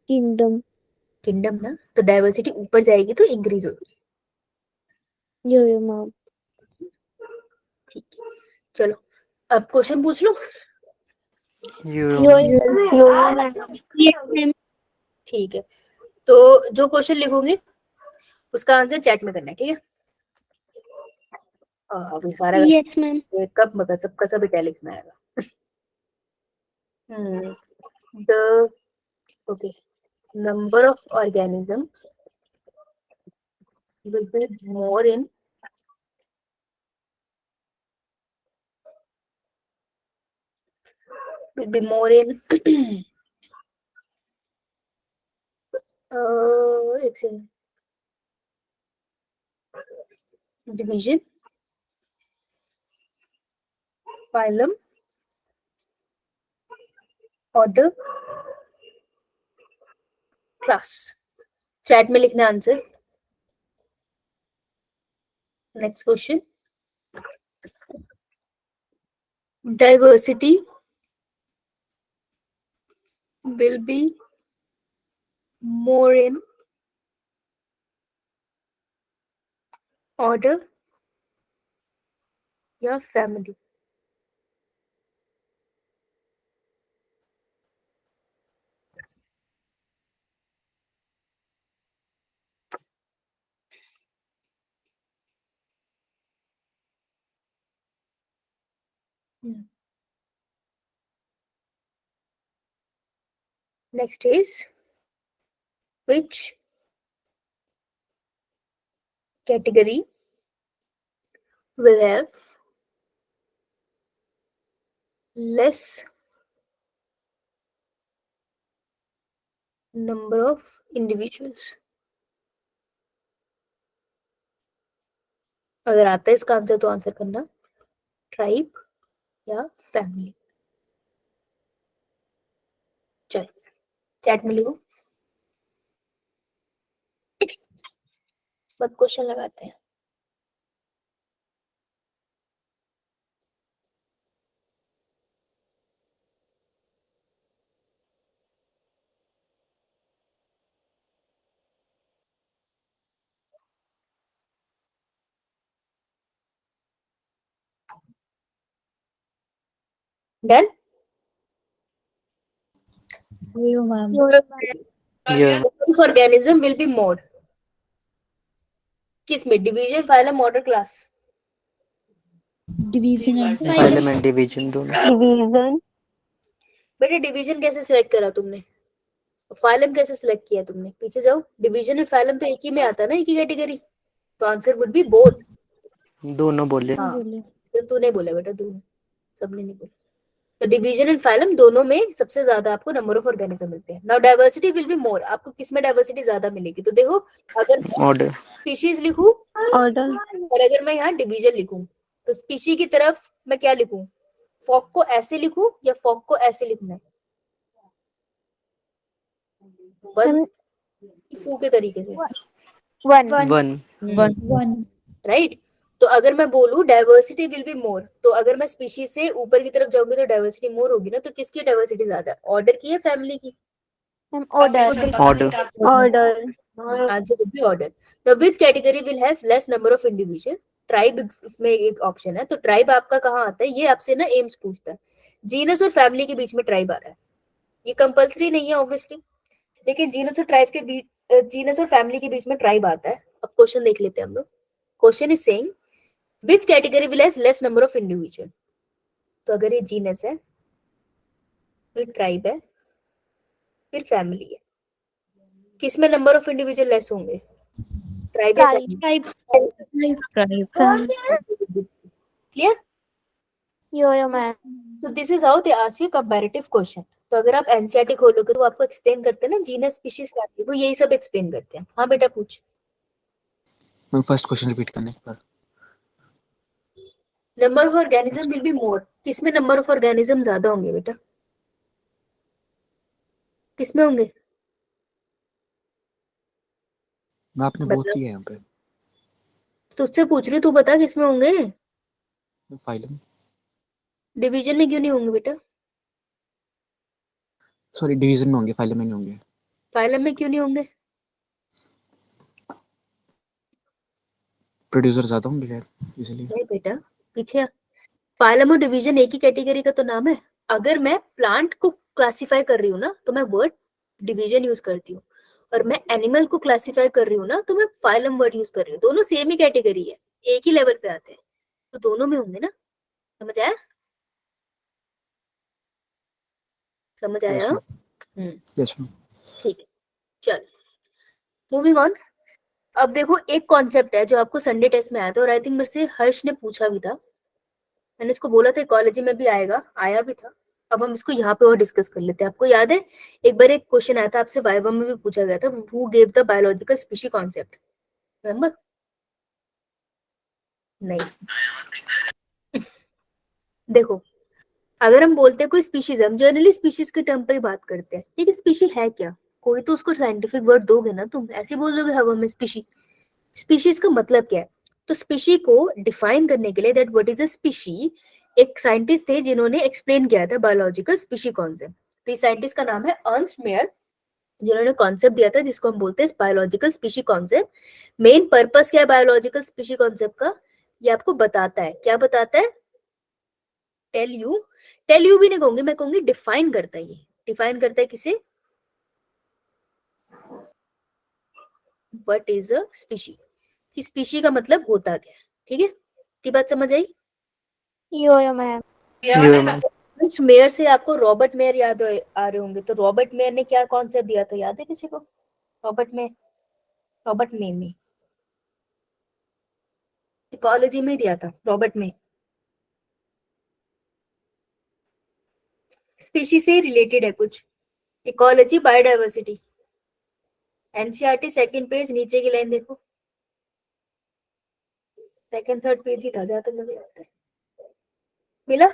किंगडम। किंगडम ना, तो डाइवर्सिटी ऊपर जाएगी तो इंक्रीज होगी। यो यो मैम। ठीक है, चलो अब क्वेश्चन पूछ लो। Yo. ठीक है, तो जो क्वेश्चन लिखोगे उसका आंसर चैट में करना है, ठीक है? अभी सारा यस मैम। कब मतलब सबका सब इटैलिक्स में आएगा। The okay, number of organisms will be more in एक second, division, phylum, order, class। Chat में लिखना answer. Next question, diversity will be more in order या family? Next is which category will have less number of individuals? अगर आता है इसका answer तो answer करना, ट्राइब या फैमिली। चलो चैट में लिखो, बस क्वेश्चन लगाते हैं। Done? Yo, ma'am. Yeah. Organism will be more किसमें? Division, phylum, order, class? Division and Phylum and division दोनों। Division. बेटे डिवीजन कैसे सिलेक्ट करा तुमने? फाइलम कैसे सिलेक्ट किया तुमने? पीछे जाओ, डिवीजन और फाइलम तो एक ही में आता ना, एक ही कैटेगरी, तो आंसर वुड बी बोथ। दोनों बोले। हाँ तो तूने बोला बेटा, तूने, सबने नहीं बोला। तो डिवीजन एंड फाइलम दोनों में सबसे ज्यादा आपको नंबर ऑफ ऑर्गेनिज्म मिलते हैं। नाउ डाइवर्सिटी विल बी मोर, आपको किसमें डाइवर्सिटी ज्यादा मिलेगी? तो देखो, अगर मैं ऑर्डर। स्पीशीज लिखूं Order. और अगर मैं यहाँ डिवीजन लिखूं, तो स्पीशी की तरफ मैं क्या लिखूं? फॉक को ऐसे लिखूं या फॉक को ऐसे लिखना है? वन टू के तरीके से, One. वन। राइट? तो अगर मैं बोलूं डाइवर्सिटी विल बी मोर, तो अगर मैं स्पीशीज से ऊपर की तरफ जाऊंगी तो डाइवर्सिटी मोर होगी ना। तो किसकी डाइवर्सिटी ज्यादा है, ऑर्डर की या फैमिली की? Order. Order. Order. Answer would be order. Now which category will have less number of individual? Tribe इसमें एक ऑप्शन है, तो ट्राइब आपका कहाँ आता है? ये आपसे ना एम्स पूछता है। जीनस और फैमिली के बीच में ट्राइब आ रहा है, ये कंपलसरी नहीं है ऑब्वियसली, लेकिन जीनस और ट्राइब के बीच, जीनस और फैमिली के बीच में ट्राइब आता है। अब क्वेश्चन देख लेते हैं हम लोग। Question is saying which category will have less number of individual? तो अगर ये जीनस है, फिर ट्राइब है, फिर फैमिली है, किसमें नंबर ऑफ इंडिविजुअल लेस होंगे? ट्राइब या Tribe. क्लियर? Yo, ma'am. तो this is how they ask you comparative question. तो अगर आप एनसीईआरटी खोलोगे तो आपको एक्सप्लेन करते हैं ना जीनस, स्पीशीज, फैमिली, वो यही सब एक्सप्लेन करते हैं। हाँ बेटा पूछ। मैं फर्स्ट क्वेश्चन रिपीट करने एक बार। Number of organism will be more, किसमें नंबर ऑफ ऑर्गेनिज्म ज्यादा होंगे बेटा? किसमें होंगे? मैं आपने बहुत किया है यहाँ पे। तुझसे पूछ रही हूँ, तू बता किसमें होंगे? फाइलम, डिवीजन में क्यों नहीं होंगे बेटा? सॉरी डिवीजन में होंगे, फाइलम में नहीं होंगे। फाइलम में क्यों नहीं होंगे? प्रोड्यूसर ज्यादा होंगे शायद इसलिए। नहीं बेटा, पीछे। फाइलम और डिवीजन एक ही कैटेगरी का तो नाम है। अगर मैं प्लांट को क्लासिफाई कर रही हूँ ना, तो मैं वर्ड डिवीजन यूज करती हूँ, और मैं एनिमल को क्लासिफाई कर रही हूँ ना, तो मैं फाइलम वर्ड यूज कर रही हूँ। दोनों सेम ही कैटेगरी है, एक ही लेवल पे आते हैं, तो दोनों में होंगे ना। समझ आया? समझ आया? Yes ma'am. ठीक है, चल मूविंग ऑन। अब देखो, एक कॉन्सेप्ट है जो आपको संडे टेस्ट में आया था, और आई थिंक मेरे से हर्ष ने पूछा भी था। मैंने इसको बोला था कॉलेज में भी आएगा, आया भी था। अब हम इसको यहाँ पे और डिस्कस कर लेते हैं। आपको याद है एक बार एक क्वेश्चन आया था आपसे, वाइवा में भी पूछा गया था, who gave the biological species concept? Remember? नहीं। देखो, अगर हम बोलते हैं कोई स्पीशीज, हम जनरली स्पीशीज के टर्म पे ही बात करते हैं, लेकिन स्पीशी है क्या? कोई तो उसको साइंटिफिक वर्ड दोगे ना, तुम ऐसे बोल दोगे हवा में स्पीशी। स्पीशीज का मतलब क्या है? तो स्पीशी को डिफाइन करने के लिए, that what is a species, एक साइंटिस्ट थे जिन्होंने एक्सप्लेन किया था बायोलॉजिकल स्पीशी कॉन्सेप्ट। तो इस साइंटिस्ट का नाम है अर्नस्ट मेयर, जिन्होंने कॉन्सेप्ट दिया था जिसको हम बोलते हैं biological species concept. Main purpose क्या है बायोलॉजिकल स्पीशी कॉन्सेप्ट का? ये आपको बताता है। क्या बताता है? टेल यू भी नहीं कहूंगी, मैं कहूंगी डिफाइन करता है। ये डिफाइन करता है किसे? व्हाट इज अ स्पीशी, कि स्पीशी का मतलब होता क्या है। ठीक है, की बात समझ आई? Yo, ma'am. यो मैम मेयर से आपको रॉबर्ट मेयर याद आ रहे होंगे, तो रॉबर्ट मेयर ने क्या कॉन्सेप्ट दिया था, याद है किसी को? रॉबर्ट मेयर ने इकोलॉजी में दिया था, रॉबर्ट मेयर। स्पीशीज से रिलेटेड है कुछ, ecology biodiversity. NCERT second page, नीचे की लाइन देखो, सेकंड थर्ड पेज ही था जहां तक मुझे याद है। मिला?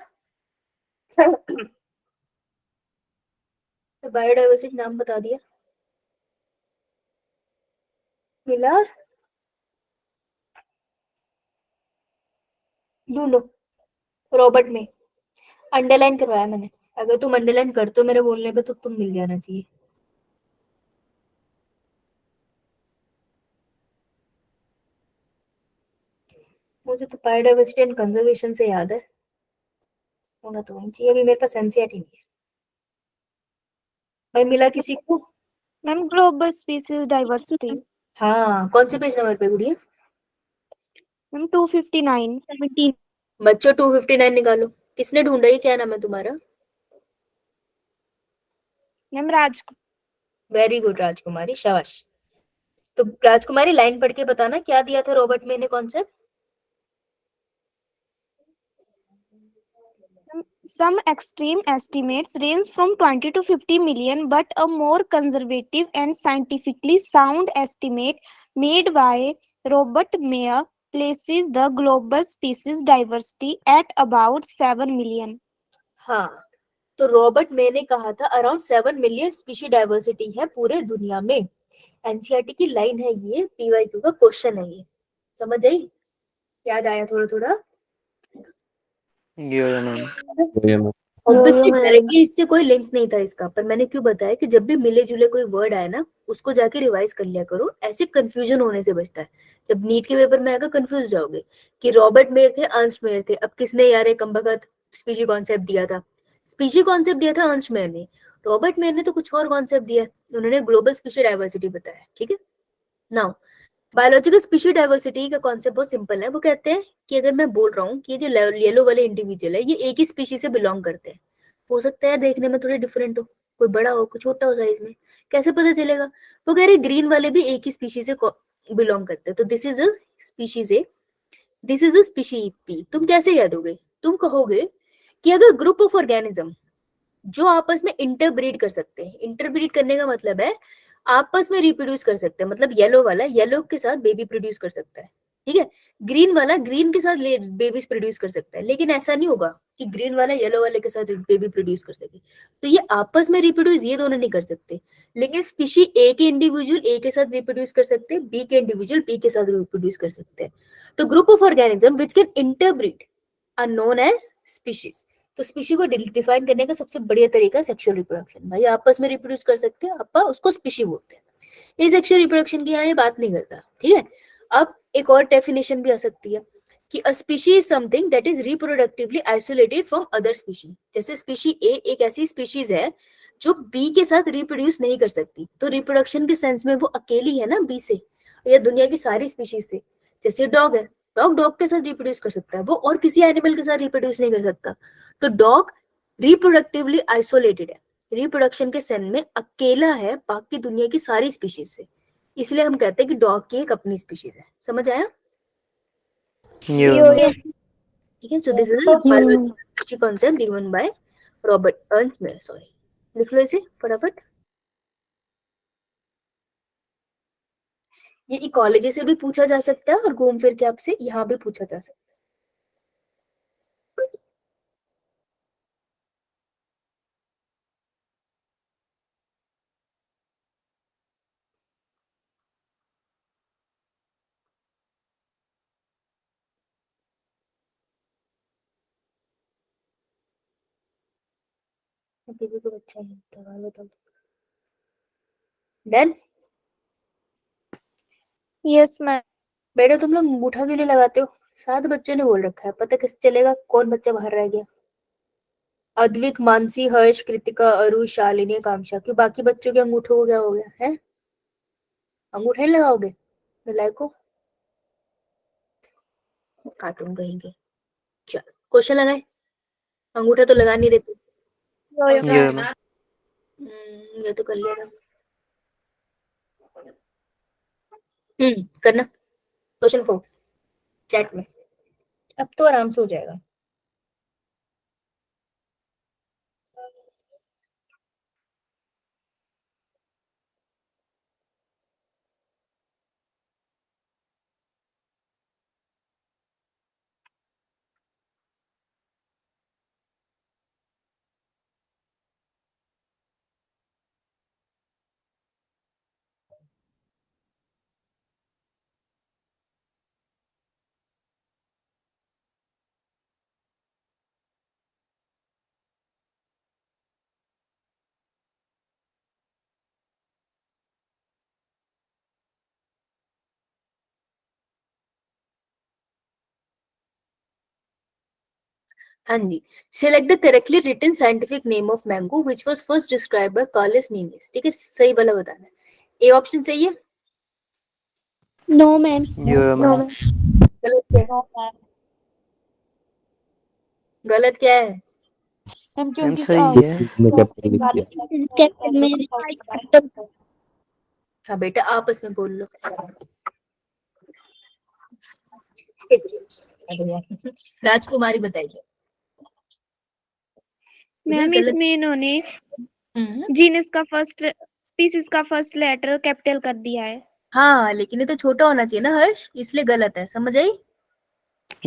तो बायोडाइवर्सिटी नाम बता दिया। मिला? ढूंढो, रॉबर्ट में अंडरलाइन करवाया मैंने। अगर तुम अंडरलाइन कर तो मेरे बोलने पे तो तुम मिल जाना चाहिए। मुझे तो बायोडाइवर्सिटी एंड कंजर्वेशन से याद है, होना तो वही चाहिए। अभी मेरे पास एनसीईआरटी नहीं है भाई। मिला किसी को? Ma'am global species diversity. हाँ, कौन से पेज नंबर पे गुड़िया? मैम 259। बच्चों 259 निकालो। किसने ढूंढा? ये क्या नाम है तुम्हारा? मैम राज। वेरी गुड राजकुमारी, शाबाश। तो राजकुमारी लाइन पढ़ के बताना क्या दिया था रॉबर्ट में ने concept. Some extreme estimates range from 20 to 50 million, but a more conservative and scientifically sound estimate made by Robert Mayer places the global species diversity at about 7 million. हाँ, तो रॉबर्ट में ने कहा था अराउंड 7 मिलियन स्पीशी डाइवर्सिटी है पूरे दुनिया में। एनसीईआरटी की लाइन है ये, पीवाईक्यू का क्वेश्चन है ये। समझ आई? याद आया थोड़ा थोड़ा? यो मैम ऑब्वियसली डायरेक्टली इससे कोई लिंक नहीं था इसका, पर मैंने क्यों बताया कि जब भी मिले जुले कोई वर्ड आए ना, उसको जाके रिवाइज कर लिया करो, ऐसे कंफ्यूजन होने से बचता है। जब नीट के पेपर में आएगा कंफ्यूज जाओगे कि रॉबर्ट मेयर थे, अर्नस्ट मेयर थे, अब किसने यार एक कमबख्त स्पीशी कॉन्सेप्ट दिया था? स्पीशी कॉन्सेप्ट दिया था अर्नस्ट मेयर ने, रॉबर्ट मेयर ने तो कुछ और कॉन्सेप्ट दिया है, उन्होंने ग्लोबल स्पीशी डाइवर्सिटी बताया। ठीक है, नाउ बायोलॉजिकल स्पीशी डाइवर्सिटी का कॉन्सेप्ट बहुत सिंपल है। वो कहते हैं कि अगर मैं बोल रहा हूँ कि ये जो येलो वाले इंडिविजुअल है ये एक ही स्पीशी से बिलोंग करते हैं, हो सकता है देखने में थोड़े डिफरेंट हो, कोई बड़ा हो कोई छोटा हो साइज में, कैसे पता चलेगा? वो कह रहे ग्रीन वाले भी एक ही स्पीशी से बिलोंग करते हैं, तो this is a species A, this is a species B. तुम कैसे कह दोगे? तुम कहोगे कि अगर ग्रुप ऑफ ऑर्गेनिज्म जो आपस में इंटरब्रीड कर सकते हैं, इंटरब्रीड करने का मतलब है आपस में रिप्रोड्यूस कर सकते हैं, मतलब येलो वाला येलो के साथ बेबी प्रोड्यूस कर सकता है, ठीक है, ग्रीन वाला ग्रीन के साथ बेबीज प्रोड्यूस कर सकता है, लेकिन ऐसा नहीं होगा कि ग्रीन वाला येलो वाले के साथ बेबी प्रोड्यूस कर सके। तो ये आपस में रिप्रोड्यूस ये दोनों नहीं कर सकते, लेकिन स्पीशी ए के इंडिविजुअल ए के साथ रिप्रोड्यूस कर सकते हैं, बी के इंडिविजुअल बी के साथ रिप्रोड्यूस कर सकते हैं। तो group of organism which can interbreed are known as species. तो स्पीशी को डिफाइन करने का सबसे बढ़िया तरीका सेक्सुअल रिप्रोडक्शन। भाई आपस में रिप्रोड्यूस कर सकते हैं, आपा उसको स्पीशी बोलते हैं। ये सेक्सुअल रिप्रोडक्शन की यहाँ ये बात नहीं करता, ठीक है। अब एक और डेफिनेशन भी आ सकती है कि अ species is something that is reproductively isolated from other species. जैसे स्पीशी ए एक ऐसी स्पीशीज है जो बी के साथ रिप्रोड्यूस नहीं कर सकती, तो रिप्रोडक्शन के सेंस में वो अकेली है ना बी से, या दुनिया की सारी स्पीशीज से। जैसे डॉग है, डॉग के साथ रिप्रोड्यूस कर सकता है, वो और किसी एनिमल के साथ रिप्रोड्यूस नहीं कर सकता। तो डॉग रिप्रोडक्टिवली आइसोलेटेड है, रिप्रोडक्शन के सेंस में अकेला है बाकी दुनिया की सारी स्पीशीज से, इसलिए हम कहते हैं कि डॉग की एक अपनी स्पीशीज है। समझ आया? यो ठीक है, so this is biological species concept given by Robert Ernst Mayr. Sorry, लिख लो इसे फटाफट। ये इकोलॉजी से भी पूछा जा सकता है और घूम फिर के आपसे यहाँ भी पूछा जा सकता है। अभी भी कोई अच्छा नहीं था, बताओ। डन? Yes, ma'am. बेटा तुम लोग अंगूठा क्यों नहीं लगाते हो? 7 बच्चों ने बोल रखा है, पता कैसे चलेगा कौन बच्चा बाहर रह गया? अद्विक, मानसी, हर्ष, कृतिका, अरु, शालिनी, आकांक्षा, क्यों बाकी बच्चों के अंगूठों को क्या हो गया है? अंगूठे नहीं लगाओगे? लाइको काटून कहेंगे। चलो क्वेश्चन लगाए। अंगूठा तो लगा नहीं रहे थे। यो मैम ये तो कर लिया था। करना क्वेश्चन 4 चैट में, अब तो आराम से हो जाएगा। हाँ जी, select the correctly written scientific name of mango which was first described by Carlos Linnaeus। ठीक है, सही वाला बताना है। ए ऑप्शन सही है, No, ma'am. यो मैम गलत क्या है? गलत क्या है? मैम सही है। मैं कैप्टन लिख दिया। Captain में हाँ बेटा आपस में बोल लो। राजकुमारी बताइए। मैम गलत- इसमें इन्होंने हम्म, जीनस का फर्स्ट स्पीसीज का फर्स्ट लेटर कैपिटल कर दिया है। हाँ लेकिन ये तो छोटा होना चाहिए ना हर्ष, इसलिए गलत है, समझ आई?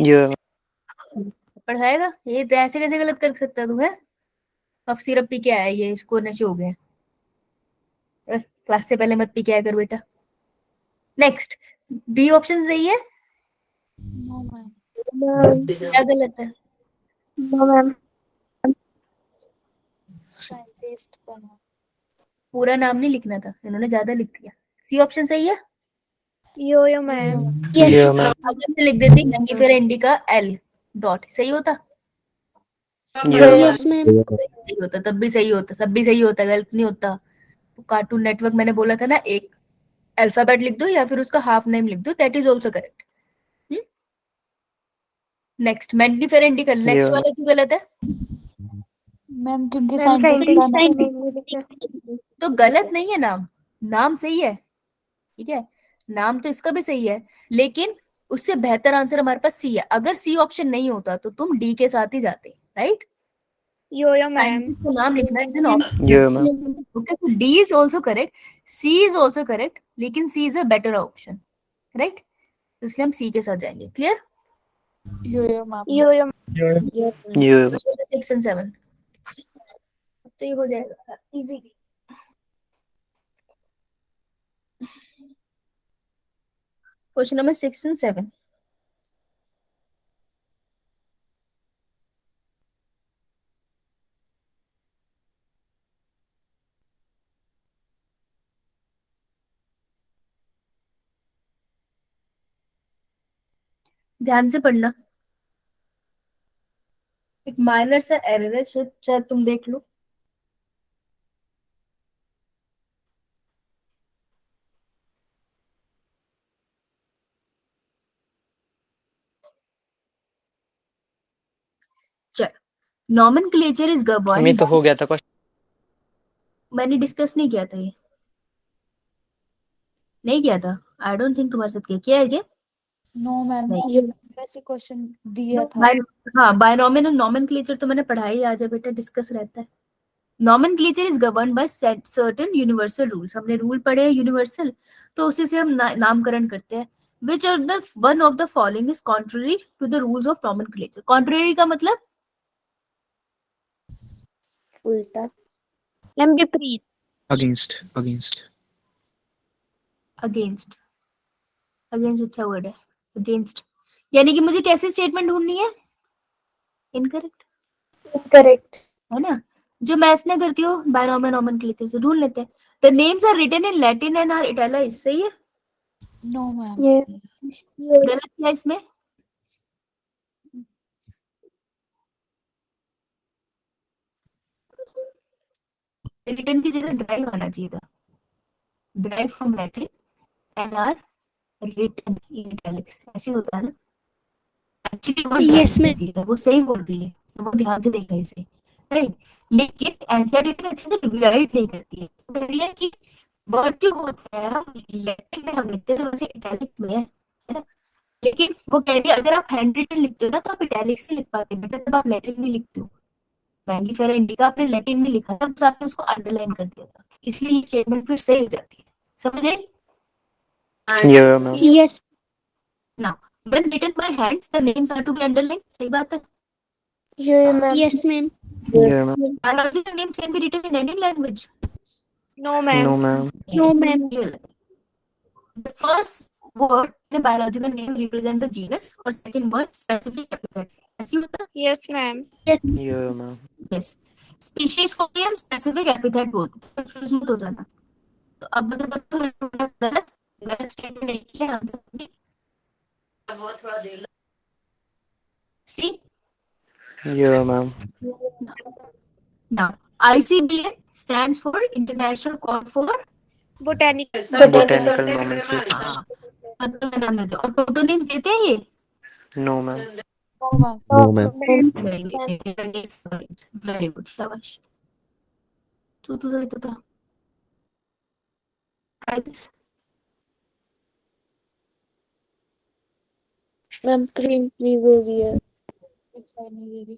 यो पढ़ाएगा ये तो ऐसे कैसे गलत कर सकता तू है? अब सिरप पी के आया ये, इसको नशे हो गए। क्लास से पहले मत पी के आया कर बेटा। नेक्स्ट बी ऑप्शन सही है, क्या गलत है? No, ma'am. पूरा नाम नहीं लिखना था, इन्होंने ज्यादा लिख दिया। सी ऑप्शन सही है। यो मैम Yes. यो मैम अगर मैं लिख देती मैंगीफेरेंडी का एल डॉट, सही होता? यो मैम Yes, ma'am. सही होता, तब भी सही होता, सब भी सही होता, गलत नहीं होता। कार्टून नेटवर्क मैंने बोला था ना, एक अल्फाबेट लिख दो या फिर उसका हाफ नेम लिख दो, that is also correct. Next मैंगीफेरेंडी का नेक्स्ट Yeah. वाला क्यों गलत है? मैम क्योंकि मैम साइंटिस्ट का साइंटिस्ट तो गलत नहीं है नाम, नाम सही है, ठीक है, नाम तो इसका भी सही है, लेकिन उससे बेहतर आंसर हमारे पास सी है। अगर सी ऑप्शन नहीं होता तो तुम डी के साथ ही जाते, राइट? यो मैम तो नाम लिखना is an option. Yo ma'am okay, so D is also correct, C is also correct, लेकिन C is a better option, right? इसलिए हम सी के साथ जाएंगे। Clear? Yo ma'am yo yo 6 and 7 तो ये हो जाएगा इजी। Question number 6 and 7। ध्यान से पढ़ना, एक माइनर सा एरर है जो शायद तुम देख लो। चलो, नॉमेनक्लेचर इज हमें गवर्न, तो हो गया था क्वेश्चन। मैंने डिस्कस नहीं किया था ये, नहीं किया था, आई डोंट थिंक तुम्हारे साथ किया है क्या? नो मैम नहीं। वैसे क्वेश्चन दिया था। बाय हाँ, बायनॉमियल और नॉमेनक्लेचर तो मैंने पढ़ाई आज है बेटा, डिस्कस रहता है। Nomenclature is govern by certain universal rules, हमने रूल पढ़े हैं यूनिवर्सल, तो उसी से हम नामकरण करते हैं। Which are the one of the following is contrary to the rules of nomenclature. Contrary का मतलब उल्टा। मैम विपरीत अगेंस्ट अगेंस्ट अगेंस्ट, अगेंस्ट अच्छा वर्ड है, अगेंस्ट। यानी कि मुझे कैसी स्टेटमेंट ढूंढनी है? इनकरेक्ट करेक्ट है ना, जो मैच ना करती हो बायनॉमियल नॉमेनक्लेचर से ढूंढ लेते हैं। The names are written in Latin and are italicised, सही है? नो मैम गलत क्या है इसमें? रिटन की जगह ड्राइव आना चाहिए था, derive from Latin and are written in italics, ऐसे होता है ना। Actually Yes, ma'am. वो सही बोल रही है, वो ध्यान से देखा इसे, राइट। लेकिन एनसीईआरटी इतने अच्छे से गाइड नहीं करती है, तो कह रही है कि वर्ड जो होता है हम लैटिन में हम लिखते हैं तो वैसे इटैलिक्स में है ना। लेकिन वो कह रही है अगर आप हैंड रिटन लिखते हो ना तो आप इटैलिक्स से लिख पाते हैं, बेटा जब आप लैटिन में लिखते हो, मैंगिफेरा इंडिका आपने लैटिन में लिखा था, बस आपने उसको अंडरलाइन कर दिया था, इसलिए ये स्टेटमेंट फिर सही हो जाती है, समझ आई? Yeah, ma'am. Yes. Now, when written by hands, the names are to be underlined. सही बात है. Yeah, ma'am. Yes, ma'am. Yeah, ma'am. Biological names can be written in any language. No, ma'am. No, ma'am. No, ma'am. The first word in a biological name represent the genus, or second word specific epithet. ऐसी होता है? Yes, ma'am. Yeah, ma'am. Yes. Species को भी हम specific epithet बोलते हैं. Confuse मत हो जाना. तो अब बताओ गलत गलत स्टेटमेंट एक है आंसर भी. See? Yeah, ma'am. Now, ICBN stands for International Call for Botanical. Botanical nomenclature. हाँ, पत्तों का नाम देते हैं. और प्रोटोनिम्स देते हैं ये? No, ma'am. No, ma'am. No, ma'am. Very good, शाबाश. तू तो था. Try this. Ma'am, screen please over here. It's fine, Devi.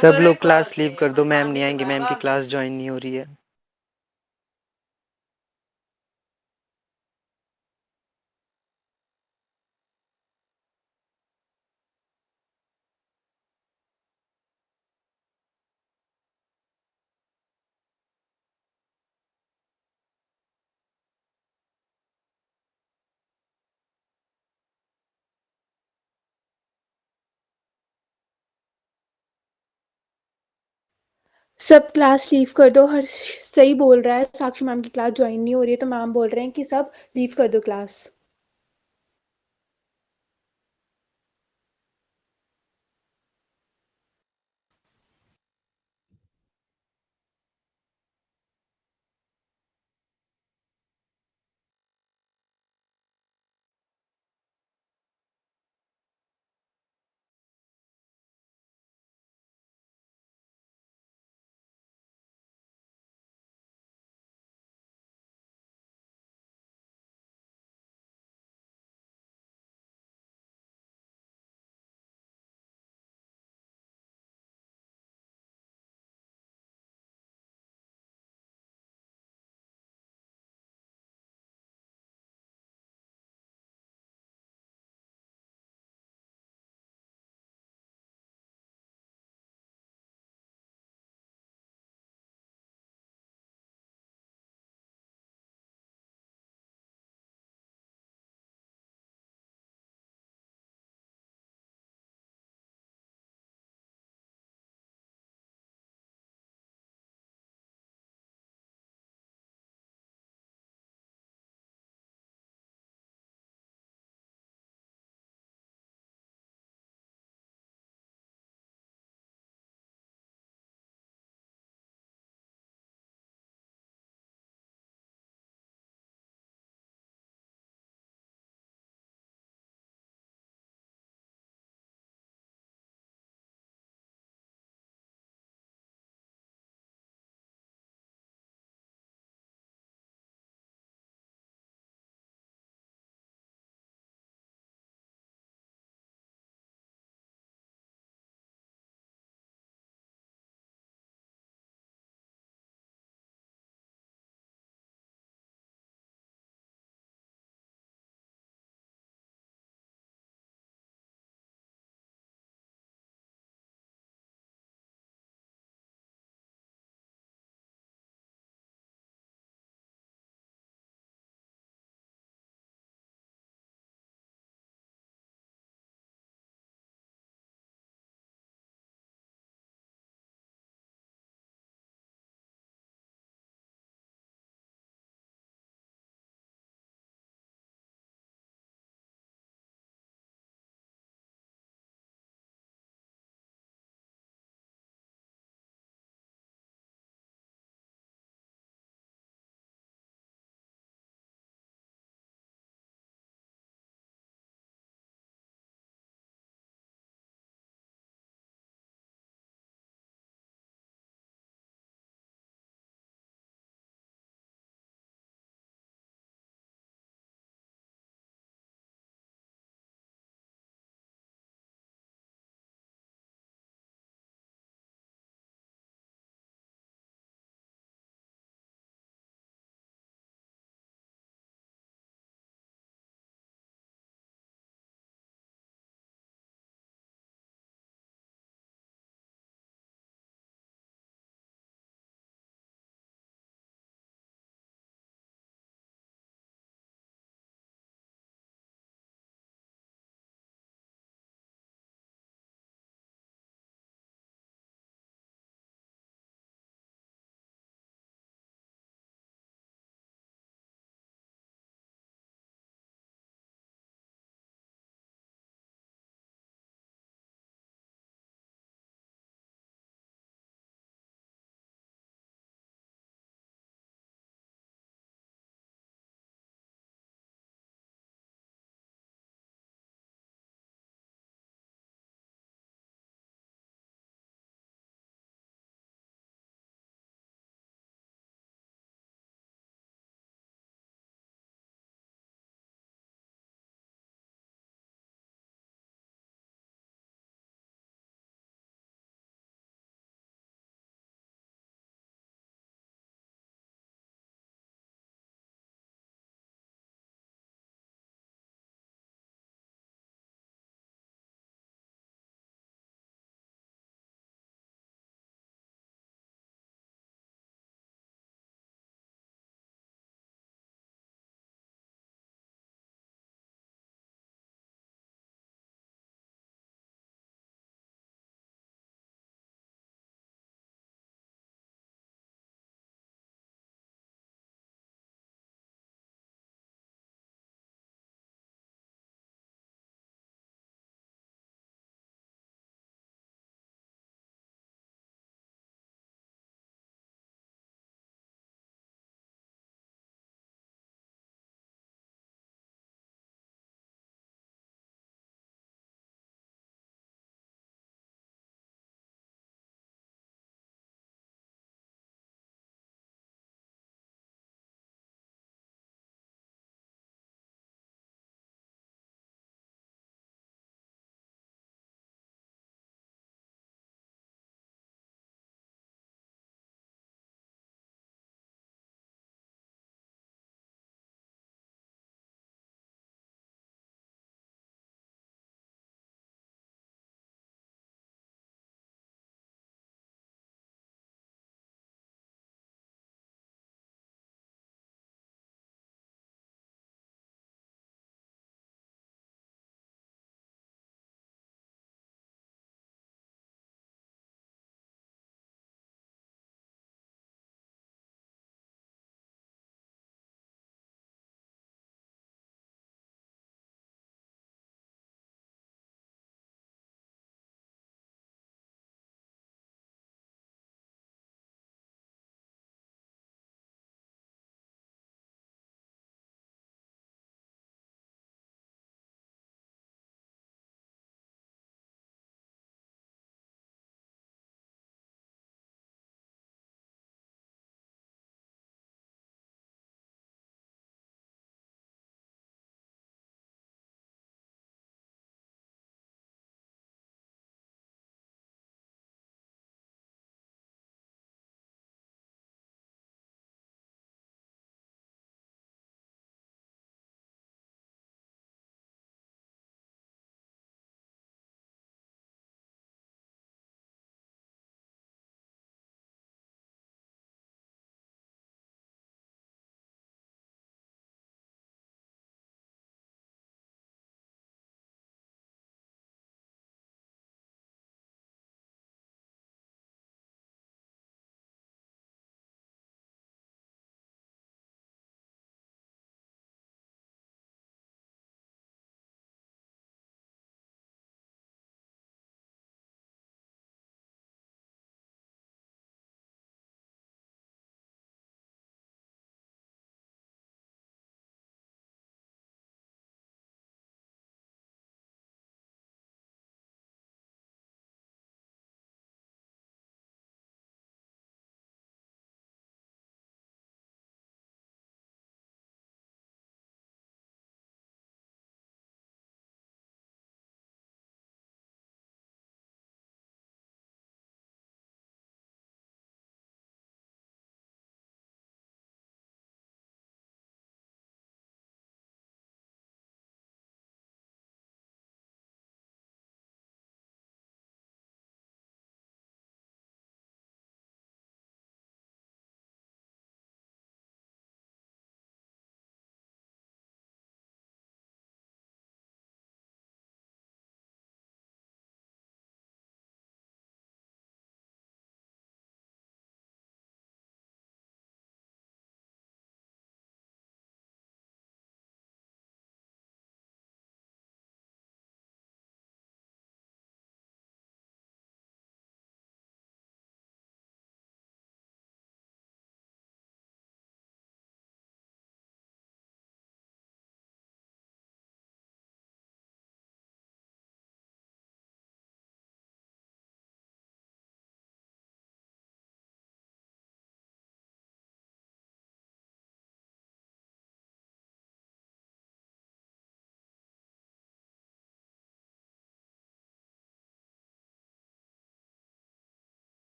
सब लोग क्लास लीव कर दो, मैम नहीं आएंगे, मैम की क्लास ज्वाइन नहीं हो रही है. सब क्लास लीव कर दो। हर्ष सही बोल रहा है, साक्षी मैम की क्लास ज्वाइन नहीं हो रही है तो मैम बोल रहे हैं कि सब लीव कर दो क्लास।